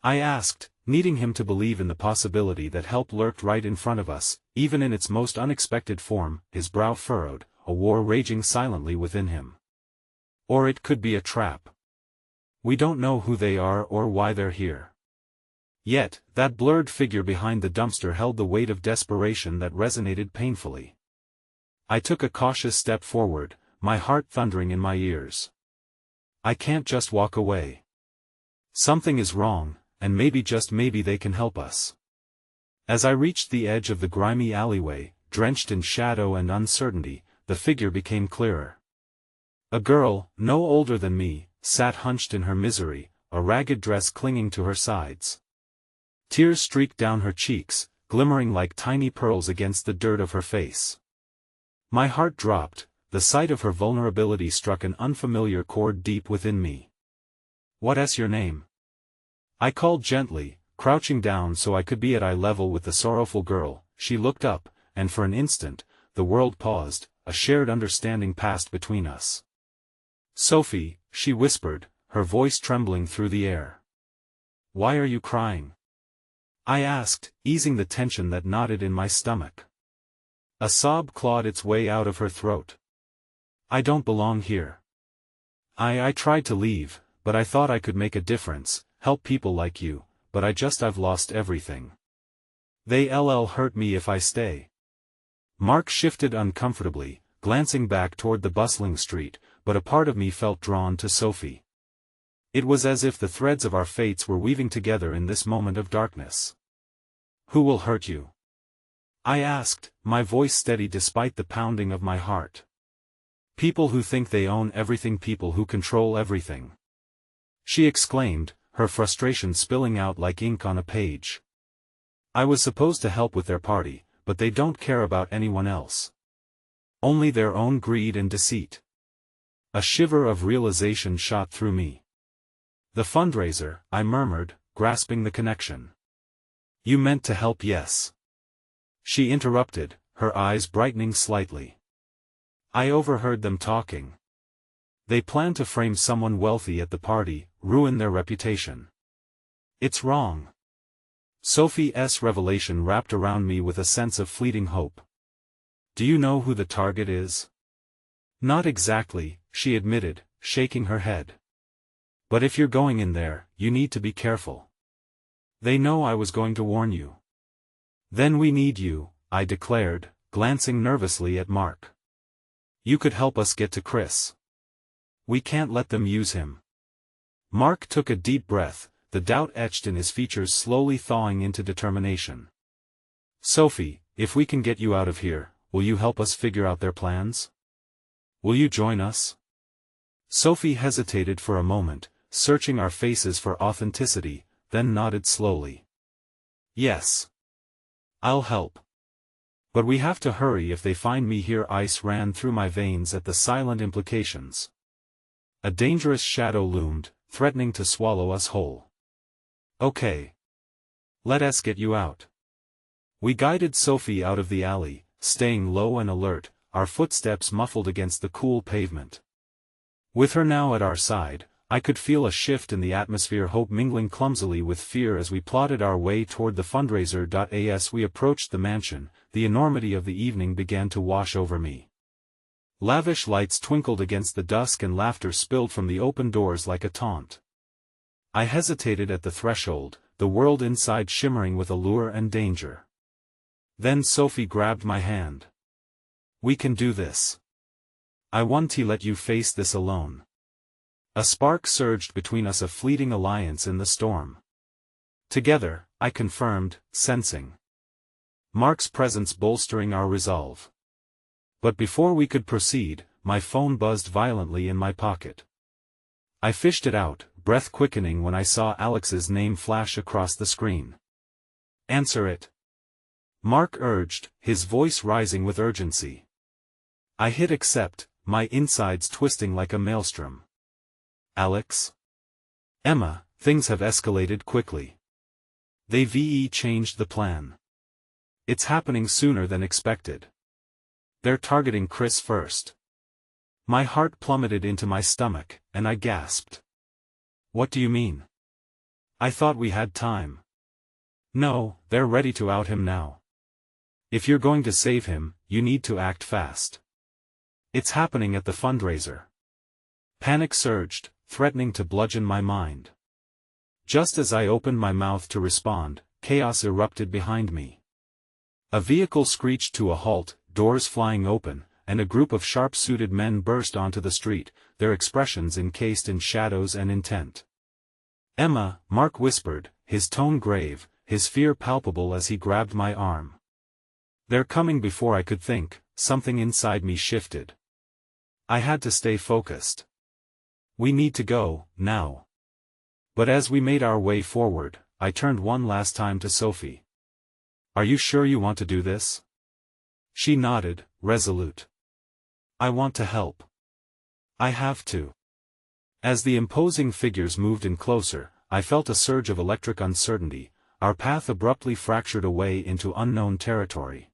I asked, needing him to believe in the possibility that help lurked right in front of us, even in its most unexpected form. His brow furrowed, a war raging silently within him. "Or it could be a trap. We don't know who they are or why they're here." Yet, that blurred figure behind the dumpster held the weight of desperation that resonated painfully. I took a cautious step forward, my heart thundering in my ears. I can't just walk away. Something is wrong, and maybe, just maybe, they can help us. As I reached the edge of the grimy alleyway, drenched in shadow and uncertainty, the figure became clearer. A girl, no older than me, sat hunched in her misery, a ragged dress clinging to her sides. Tears streaked down her cheeks, glimmering like tiny pearls against the dirt of her face. My heart dropped, the sight of her vulnerability struck an unfamiliar chord deep within me. "What's your name?" I called gently, crouching down so I could be at eye level with the sorrowful girl. She looked up, and for an instant, the world paused, a shared understanding passed between us. "Sophie," she whispered, her voice trembling through the air. "Why are you crying?" I asked, easing the tension that knotted in my stomach. A sob clawed its way out of her throat. "I don't belong here. I tried to leave, but I thought I could make a difference, help people like you, but I've lost everything. They'll hurt me if I stay." Mark shifted uncomfortably, glancing back toward the bustling street, but a part of me felt drawn to Sophie. It was as if the threads of our fates were weaving together in this moment of darkness. "Who will hurt you?" I asked, my voice steady despite the pounding of my heart. "People who think they own everything, people who control everything," she exclaimed, her frustration spilling out like ink on a page. "I was supposed to help with their party, but they don't care about anyone else. Only their own greed and deceit. A shiver of realization shot through me. The fundraiser, I murmured, grasping the connection. You meant to help, yes. She interrupted, her eyes brightening slightly. I overheard them talking. They plan to frame someone wealthy at the party, ruin their reputation. It's wrong. Sophie's revelation wrapped around me with a sense of fleeting hope. Do you know who the target is? Not exactly, she admitted, shaking her head. But if you're going in there, you need to be careful. They know I was going to warn you. Then we need you, I declared, glancing nervously at Mark. You could help us get to Chris. We can't let them use him. Mark took a deep breath, the doubt etched in his features slowly thawing into determination. Sophie, if we can get you out of here, will you help us figure out their plans? Will you join us? Sophie hesitated for a moment, searching our faces for authenticity, then nodded slowly. Yes. I'll help. But we have to hurry if they find me here. Ice ran through my veins at the silent implications. A dangerous shadow loomed, threatening to swallow us whole. Okay. Let us get you out. We guided Sophie out of the alley, staying low and alert, our footsteps muffled against the cool pavement. With her now at our side, I could feel a shift in the atmosphere, hope mingling clumsily with fear as we plodded our way toward the fundraiser. As we approached the mansion, the enormity of the evening began to wash over me. Lavish lights twinkled against the dusk and laughter spilled from the open doors like a taunt. I hesitated at the threshold, the world inside shimmering with allure and danger. Then Sophie grabbed my hand. We can do this. I want to let you face this alone. A spark surged between us, a fleeting alliance in the storm. Together, I confirmed, sensing Mark's presence bolstering our resolve. But before we could proceed, my phone buzzed violently in my pocket. I fished it out, breath quickening when I saw Alex's name flash across the screen. Answer it. Mark urged, his voice rising with urgency. I hit accept, my insides twisting like a maelstrom. Alex? Emma, things have escalated quickly. They've changed the plan. It's happening sooner than expected. They're targeting Chris first. My heart plummeted into my stomach, and I gasped. What do you mean? I thought we had time. No, they're ready to out him now. If you're going to save him, you need to act fast. It's happening at the fundraiser. Panic surged, threatening to bludgeon my mind. Just as I opened my mouth to respond, chaos erupted behind me. A vehicle screeched to a halt, doors flying open, and a group of sharp-suited men burst onto the street, their expressions encased in shadows and intent. Emma, Mark whispered, his tone grave, his fear palpable as he grabbed my arm. They're coming. Before I could think, something inside me shifted. I had to stay focused. We need to go, now. But as we made our way forward, I turned one last time to Sophie. Are you sure you want to do this? She nodded, resolute. I want to help. I have to. As the imposing figures moved in closer, I felt a surge of electric uncertainty, our path abruptly fractured away into unknown territory.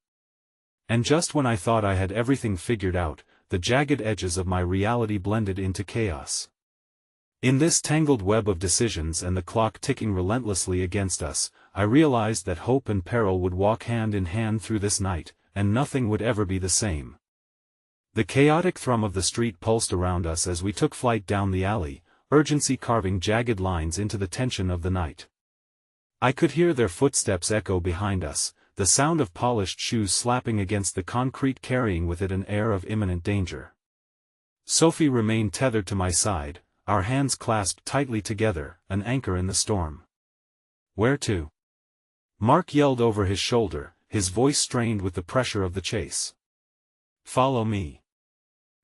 And just when I thought I had everything figured out, the jagged edges of my reality blended into chaos. In this tangled web of decisions and the clock ticking relentlessly against us, I realized that hope and peril would walk hand in hand through this night, and nothing would ever be the same. The chaotic thrum of the street pulsed around us as we took flight down the alley, urgency carving jagged lines into the tension of the night. I could hear their footsteps echo behind us, the sound of polished shoes slapping against the concrete carrying with it an air of imminent danger. Sophie remained tethered to my side, our hands clasped tightly together, an anchor in the storm. Where to? Mark yelled over his shoulder, his voice strained with the pressure of the chase. Follow me.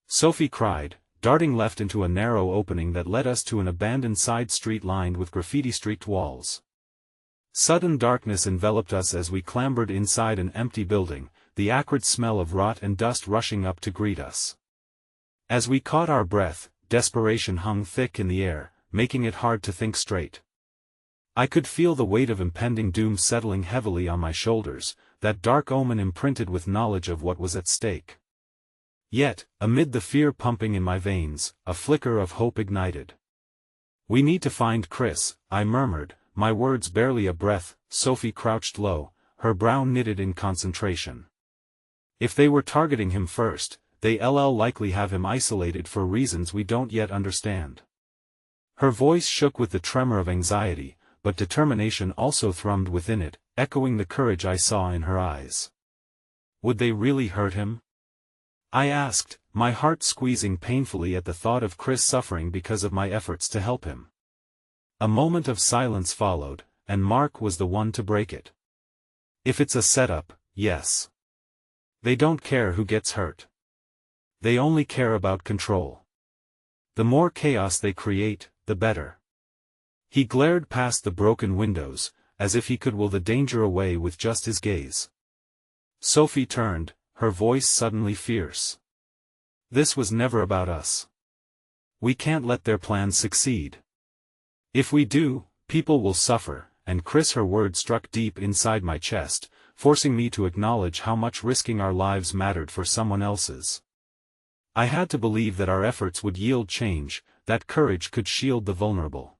Sophie cried, darting left into a narrow opening that led us to an abandoned side street lined with graffiti-streaked walls. Sudden darkness enveloped us as we clambered inside an empty building, the acrid smell of rot and dust rushing up to greet us. As we caught our breath, desperation hung thick in the air, making it hard to think straight. I could feel the weight of impending doom settling heavily on my shoulders, that dark omen imprinted with knowledge of what was at stake. Yet, amid the fear pumping in my veins, a flicker of hope ignited. "We need to find Chris," I murmured, my words barely a breath. Sophie crouched low, her brow knitted in concentration. "If they were targeting him first, they'll likely have him isolated for reasons we don't yet understand." Her voice shook with the tremor of anxiety, but determination also thrummed within it, echoing the courage I saw in her eyes. "Would they really hurt him?" I asked, my heart squeezing painfully at the thought of Chris suffering because of my efforts to help him. A moment of silence followed, and Mark was the one to break it. "If it's a setup, yes. They don't care who gets hurt. They only care about control. The more chaos they create, the better." He glared past the broken windows, as if he could will the danger away with just his gaze. Sophie turned, her voice suddenly fierce. "This was never about us. We can't let their plans succeed. If we do, people will suffer," and Chris, her words struck deep inside my chest, forcing me to acknowledge how much risking our lives mattered for someone else's. I had to believe that our efforts would yield change, that courage could shield the vulnerable.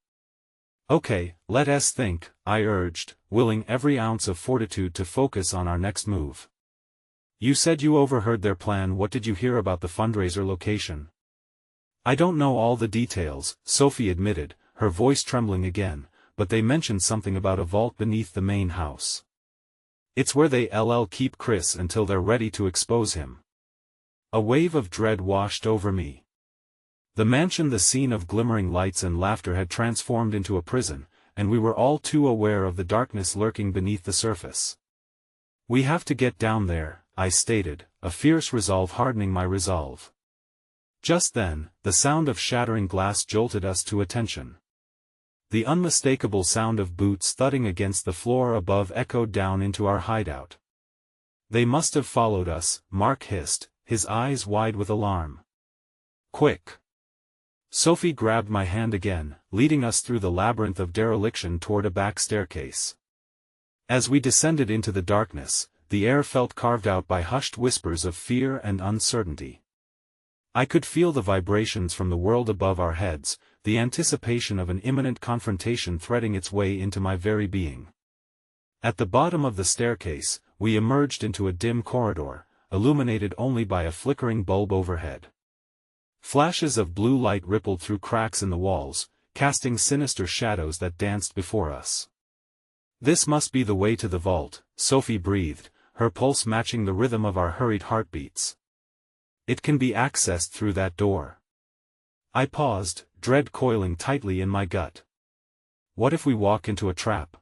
"Okay, let us think," I urged, willing every ounce of fortitude to focus on our next move. "You said you overheard their plan. What did you hear about the fundraiser location?" "I don't know all the details," Sophie admitted, her voice trembling again, "but they mentioned something about a vault beneath the main house. It's where they'll keep Chris until they're ready to expose him." A wave of dread washed over me. The mansion, the scene of glimmering lights and laughter, had transformed into a prison, and we were all too aware of the darkness lurking beneath the surface. "We have to get down there," I stated, a fierce resolve hardening my resolve. Just then, the sound of shattering glass jolted us to attention. The unmistakable sound of boots thudding against the floor above echoed down into our hideout. "They must have followed us," Mark hissed, his eyes wide with alarm. "Quick!" Sophie grabbed my hand again, leading us through the labyrinth of dereliction toward a back staircase. As we descended into the darkness, the air felt carved out by hushed whispers of fear and uncertainty. I could feel the vibrations from the world above our heads, the anticipation of an imminent confrontation threading its way into my very being. At the bottom of the staircase, we emerged into a dim corridor, illuminated only by a flickering bulb overhead. Flashes of blue light rippled through cracks in the walls, casting sinister shadows that danced before us. "This must be the way to the vault," Sophie breathed, her pulse matching the rhythm of our hurried heartbeats. "It can be accessed through that door." I paused, dread coiling tightly in my gut. "What if we walk into a trap?"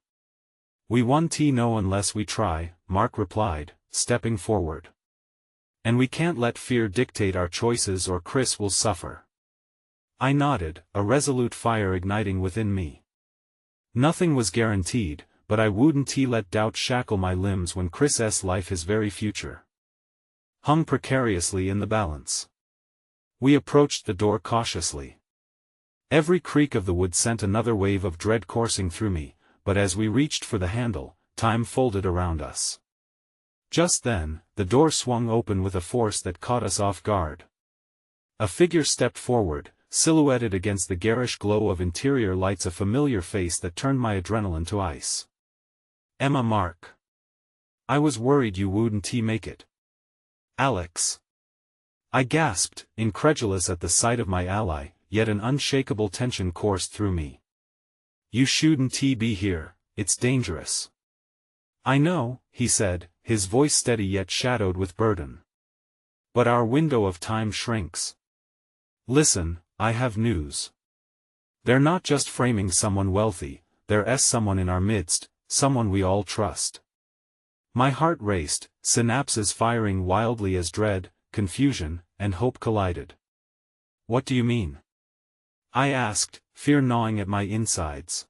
"We won't know unless we try," Mark replied, stepping forward. "And we can't let fear dictate our choices or Chris will suffer." I nodded, a resolute fire igniting within me. Nothing was guaranteed, but I wouldn't let doubt shackle my limbs when Chris's life, his very future, hung precariously in the balance. We approached the door cautiously. Every creak of the wood sent another wave of dread coursing through me, but as we reached for the handle, time folded around us. Just then, the door swung open with a force that caught us off guard. A figure stepped forward, silhouetted against the garish glow of interior lights, a familiar face that turned my adrenaline to ice. "Emma." "Mark. I was worried you wouldn't make it." "Alex." I gasped, incredulous at the sight of my ally, yet an unshakable tension coursed through me. "You shouldn't be here, it's dangerous." "I know," he said, his voice steady yet shadowed with burden. "But our window of time shrinks. Listen, I have news. They're not just framing someone wealthy, there's someone in our midst, someone we all trust." My heart raced, synapses firing wildly as dread, confusion, and hope collided. "What do you mean?" I asked, fear gnawing at my insides.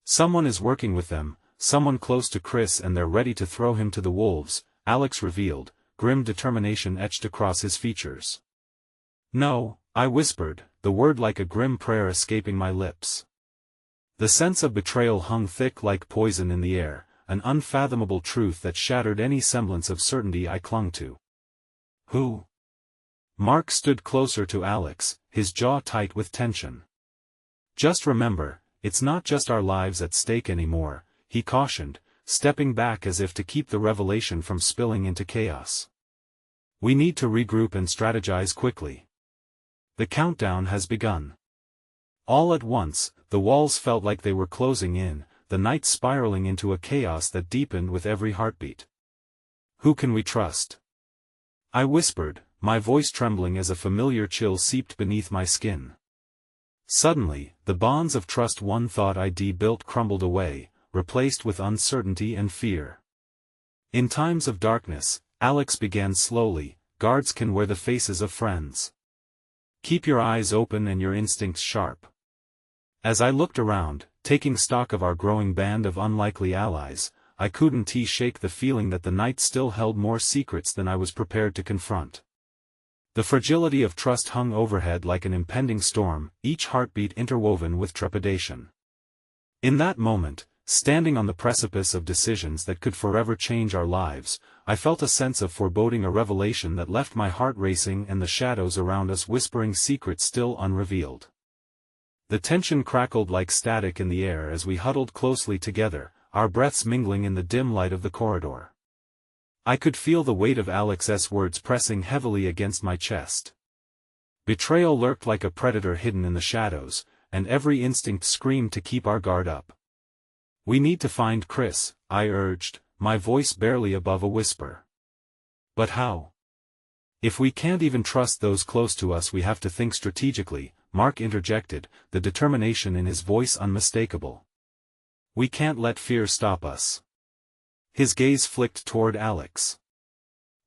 "Someone is working with them, someone close to Chris, and they're ready to throw him to the wolves," Alex revealed, grim determination etched across his features. "No," I whispered, the word like a grim prayer escaping my lips. The sense of betrayal hung thick like poison in the air, an unfathomable truth that shattered any semblance of certainty I clung to. "Who?" Mark stood closer to Alex, his jaw tight with tension. "Just remember, it's not just our lives at stake anymore," he cautioned, stepping back as if to keep the revelation from spilling into chaos. "We need to regroup and strategize quickly. The countdown has begun." All at once, the walls felt like they were closing in, the night spiraling into a chaos that deepened with every heartbeat. "Who can we trust?" I whispered, my voice trembling as a familiar chill seeped beneath my skin. Suddenly, the bonds of trust one thought I'd built crumbled away, replaced with uncertainty and fear. "In times of darkness," Alex began slowly, "guards can wear the faces of friends. Keep your eyes open and your instincts sharp." As I looked around, taking stock of our growing band of unlikely allies, I couldn't shake the feeling that the night still held more secrets than I was prepared to confront. The fragility of trust hung overhead like an impending storm, each heartbeat interwoven with trepidation. In that moment, standing on the precipice of decisions that could forever change our lives, I felt a sense of foreboding, a revelation that left my heart racing and the shadows around us whispering secrets still unrevealed. The tension crackled like static in the air as we huddled closely together, our breaths mingling in the dim light of the corridor. I could feel the weight of Alex's words pressing heavily against my chest. Betrayal lurked like a predator hidden in the shadows, and every instinct screamed to keep our guard up. "We need to find Chris," I urged, my voice barely above a whisper. "But how?" "If we can't even trust those close to us, we have to think strategically," Mark interjected, the determination in his voice unmistakable. "We can't let fear stop us." His gaze flicked toward Alex.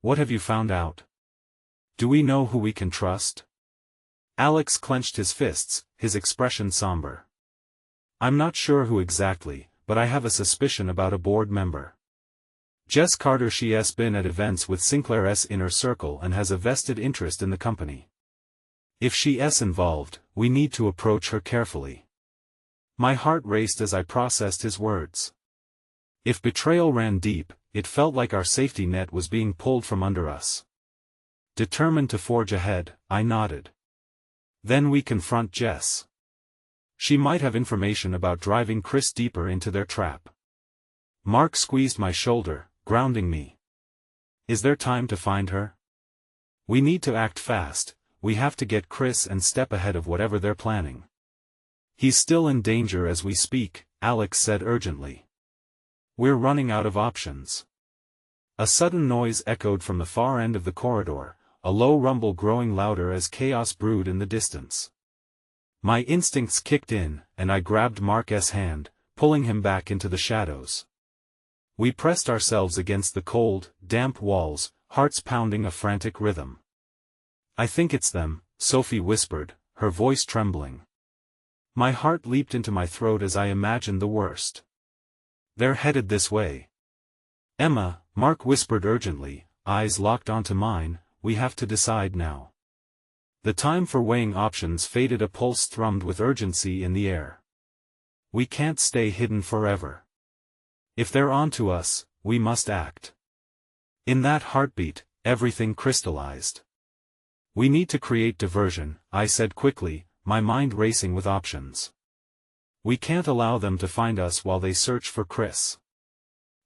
"What have you found out? Do we know who we can trust?" Alex clenched his fists, his expression somber. "I'm not sure who exactly, but I have a suspicion about a board member. Jess Carter. She's been at events with Sinclair's inner circle and has a vested interest in the company. If she's involved, we need to approach her carefully." My heart raced as I processed his words. If betrayal ran deep, it felt like our safety net was being pulled from under us. Determined to forge ahead, I nodded. "Then we confront Jess. She might have information about driving Chris deeper into their trap." Mark squeezed my shoulder, grounding me. "Is there time to find her? We need to act fast. We have to get Chris and step ahead of whatever they're planning." "He's still in danger as we speak," Alex said urgently. "We're running out of options." A sudden noise echoed from the far end of the corridor, a low rumble growing louder as chaos brewed in the distance. My instincts kicked in, and I grabbed Mark's hand, pulling him back into the shadows. We pressed ourselves against the cold, damp walls, hearts pounding a frantic rhythm. "I think it's them," Sophie whispered, her voice trembling. My heart leaped into my throat as I imagined the worst. "They're headed this way." "Emma," Mark whispered urgently, eyes locked onto mine, "we have to decide now." The time for weighing options faded, a pulse thrummed with urgency in the air. We can't stay hidden forever. If they're onto us, we must act. In that heartbeat, everything crystallized. "We need to create diversion," I said quickly, my mind racing with options. "We can't allow them to find us while they search for Chris.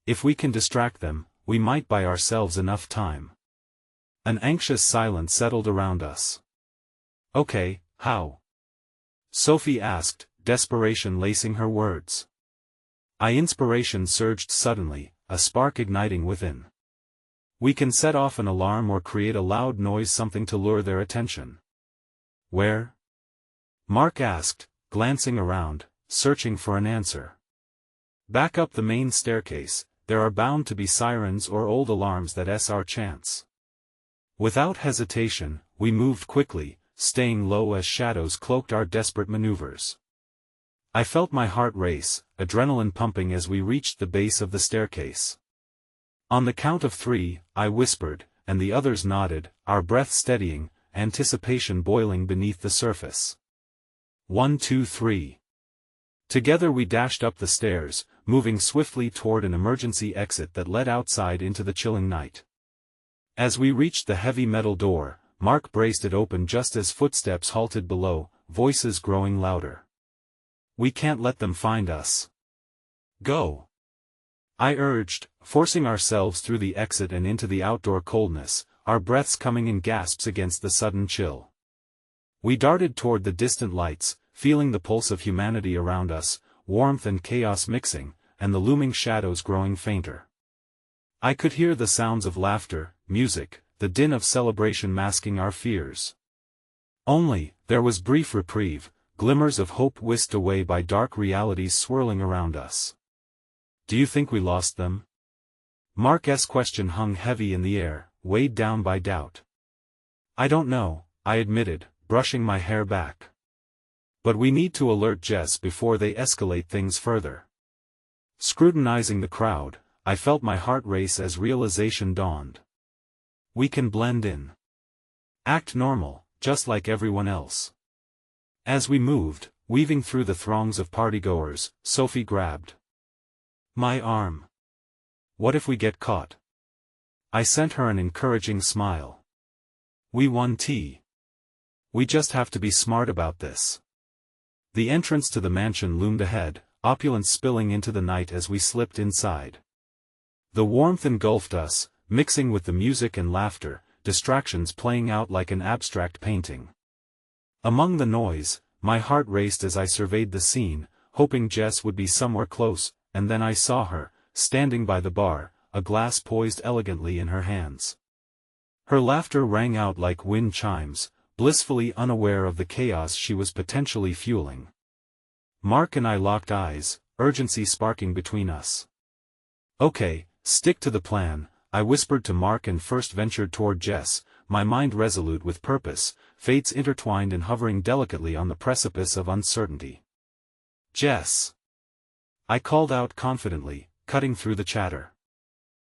If we can distract them, we might buy ourselves enough time." An anxious silence settled around us. "Okay, how?" Sophie asked, desperation lacing her words. Inspiration surged suddenly, a spark igniting within. "We can set off an alarm or create a loud noise, something to lure their attention." "Where?" Mark asked, glancing around, searching for an answer. "Back up the main staircase, there are bound to be sirens or old alarms that's our chance." Without hesitation, we moved quickly, staying low as shadows cloaked our desperate maneuvers. I felt my heart race, adrenaline pumping as we reached the base of the staircase. On the count of 3, I whispered, and the others nodded, our breath steadying, anticipation boiling beneath the surface. 1, 2, 3. Together we dashed up the stairs, moving swiftly toward an emergency exit that led outside into the chilling night. As we reached the heavy metal door, Mark braced it open just as footsteps halted below, voices growing louder. "We can't let them find us. Go," I urged, forcing ourselves through the exit and into the outdoor coldness, our breaths coming in gasps against the sudden chill. We darted toward the distant lights, feeling the pulse of humanity around us, warmth and chaos mixing, and the looming shadows growing fainter. I could hear the sounds of laughter, music, the din of celebration masking our fears. Only, there was brief reprieve, glimmers of hope whisked away by dark realities swirling around us. "Do you think we lost them?" Mark's question hung heavy in the air, weighed down by doubt. "I don't know," I admitted, brushing my hair back. "But we need to alert Jess before they escalate things further." Scrutinizing the crowd, I felt my heart race as realization dawned. We can blend in. Act normal, just like everyone else. As we moved, weaving through the throngs of partygoers, Sophie grabbed my arm. "What if we get caught?" I sent her an encouraging smile. "We won tea. We just have to be smart about this." The entrance to the mansion loomed ahead, opulence spilling into the night as we slipped inside. The warmth engulfed us, mixing with the music and laughter, distractions playing out like an abstract painting. Among the noise, my heart raced as I surveyed the scene, hoping Jess would be somewhere close, and then I saw her, standing by the bar, a glass poised elegantly in her hands. Her laughter rang out like wind chimes, blissfully unaware of the chaos she was potentially fueling. Mark and I locked eyes, urgency sparking between us. "Okay, stick to the plan," I whispered to Mark and first ventured toward Jess, my mind resolute with purpose, fates intertwined and hovering delicately on the precipice of uncertainty. "Jess!" I called out confidently, cutting through the chatter.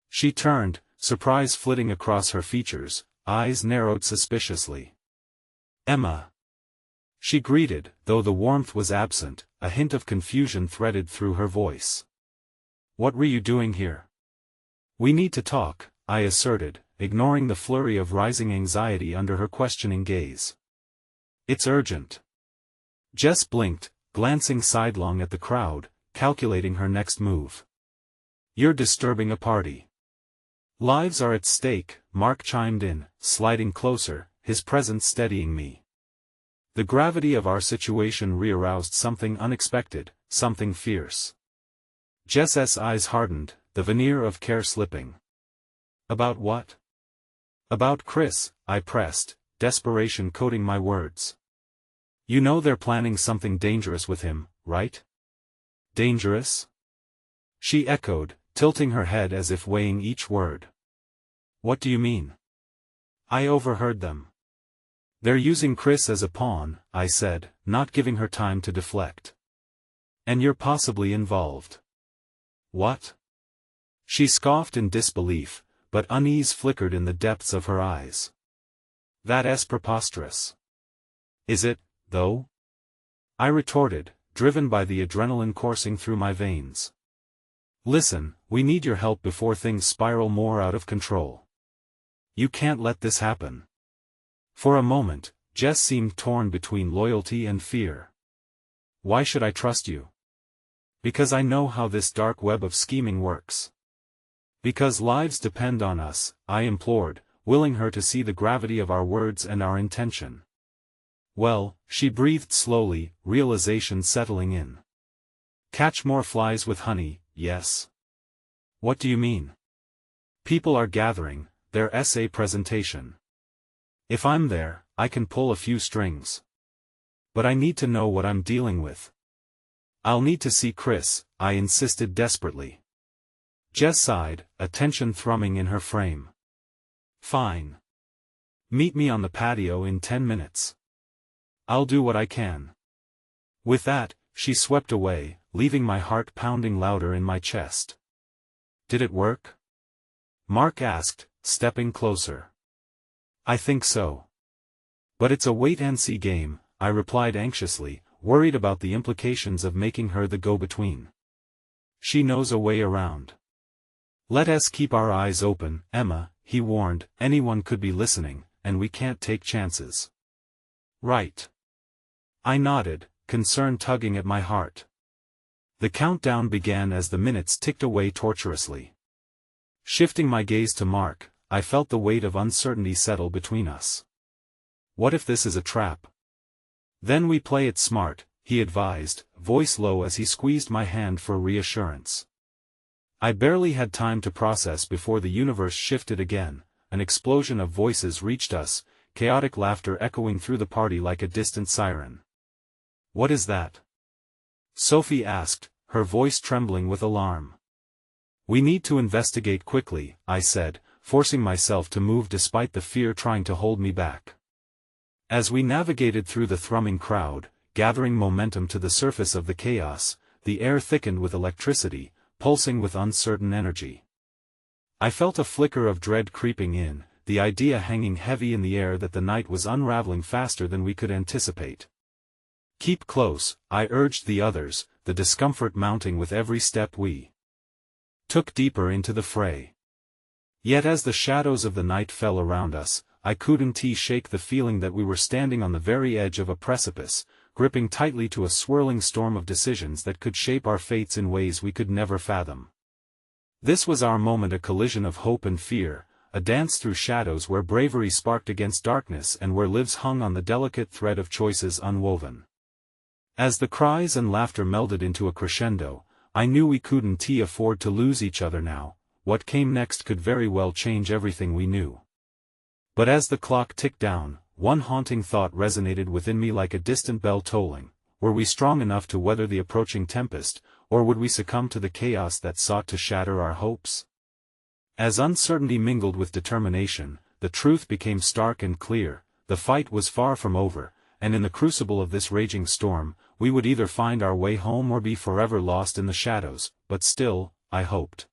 She turned, surprise flitting across her features, eyes narrowed suspiciously. "Emma!" she greeted, though the warmth was absent, a hint of confusion threaded through her voice. "What were you doing here?" "We need to talk," I asserted, ignoring the flurry of rising anxiety under her questioning gaze. "It's urgent." Jess blinked, glancing sidelong at the crowd, calculating her next move. "You're disturbing a party." "Lives are at stake," Mark chimed in, sliding closer, his presence steadying me. The gravity of our situation rearoused something unexpected, something fierce. Jess's eyes hardened, the veneer of care slipping. "About what?" "About Chris," I pressed, desperation coating my words. "You know they're planning something dangerous with him, right?" "Dangerous?" she echoed, tilting her head as if weighing each word. "What do you mean?" "I overheard them. They're using Chris as a pawn," I said, not giving her time to deflect. "And you're possibly involved." "What?" She scoffed in disbelief, but unease flickered in the depths of her eyes. "That's preposterous." "Is it, though?" I retorted, driven by the adrenaline coursing through my veins. "Listen, we need your help before things spiral more out of control. You can't let this happen." For a moment, Jess seemed torn between loyalty and fear. "Why should I trust you?" "Because I know how this dark web of scheming works." "Because lives depend on us," I implored, willing her to see the gravity of our words and our intention. "Well," she breathed slowly, realization settling in. "Catch more flies with honey, yes." "What do you mean?" "People are gathering, their essay presentation. If I'm there, I can pull a few strings. But I need to know what I'm dealing with." "I'll need to see Chris," I insisted desperately. Jess sighed, a tension thrumming in her frame. "Fine. Meet me on the patio in 10 minutes. I'll do what I can." With that, she swept away, leaving my heart pounding louder in my chest. Did it work? Mark asked, stepping closer. I think so. But it's a wait-and-see game, I replied anxiously, worried about the implications of making her the go-between. She knows a way around. Let us keep our eyes open, Emma, he warned, anyone could be listening, and we can't take chances. Right. I nodded, concern tugging at my heart. The countdown began as the minutes ticked away torturously. Shifting my gaze to Mark, I felt the weight of uncertainty settle between us. What if this is a trap? Then we play it smart, he advised, voice low as he squeezed my hand for reassurance. I barely had time to process before the universe shifted again. An explosion of voices reached us, chaotic laughter echoing through the party like a distant siren. What is that? Sophie asked, her voice trembling with alarm. We need to investigate quickly, I said, forcing myself to move despite the fear trying to hold me back. As we navigated through the thrumming crowd, gathering momentum to the surface of the chaos, the air thickened with electricity, pulsing with uncertain energy. I felt a flicker of dread creeping in, the idea hanging heavy in the air that the night was unraveling faster than we could anticipate. Keep close, I urged the others, the discomfort mounting with every step we took deeper into the fray. Yet as the shadows of the night fell around us, I couldn't shake the feeling that we were standing on the very edge of a precipice, gripping tightly to a swirling storm of decisions that could shape our fates in ways we could never fathom. This was our moment, a collision of hope and fear, a dance through shadows where bravery sparked against darkness and where lives hung on the delicate thread of choices unwoven. As the cries and laughter melded into a crescendo, I knew we couldn't afford to lose each other now. What came next could very well change everything we knew. But as the clock ticked down, one haunting thought resonated within me like a distant bell tolling. Were we strong enough to weather the approaching tempest, or would we succumb to the chaos that sought to shatter our hopes? As uncertainty mingled with determination, the truth became stark and clear. The fight was far from over, and in the crucible of this raging storm, we would either find our way home or be forever lost in the shadows, but still, I hoped.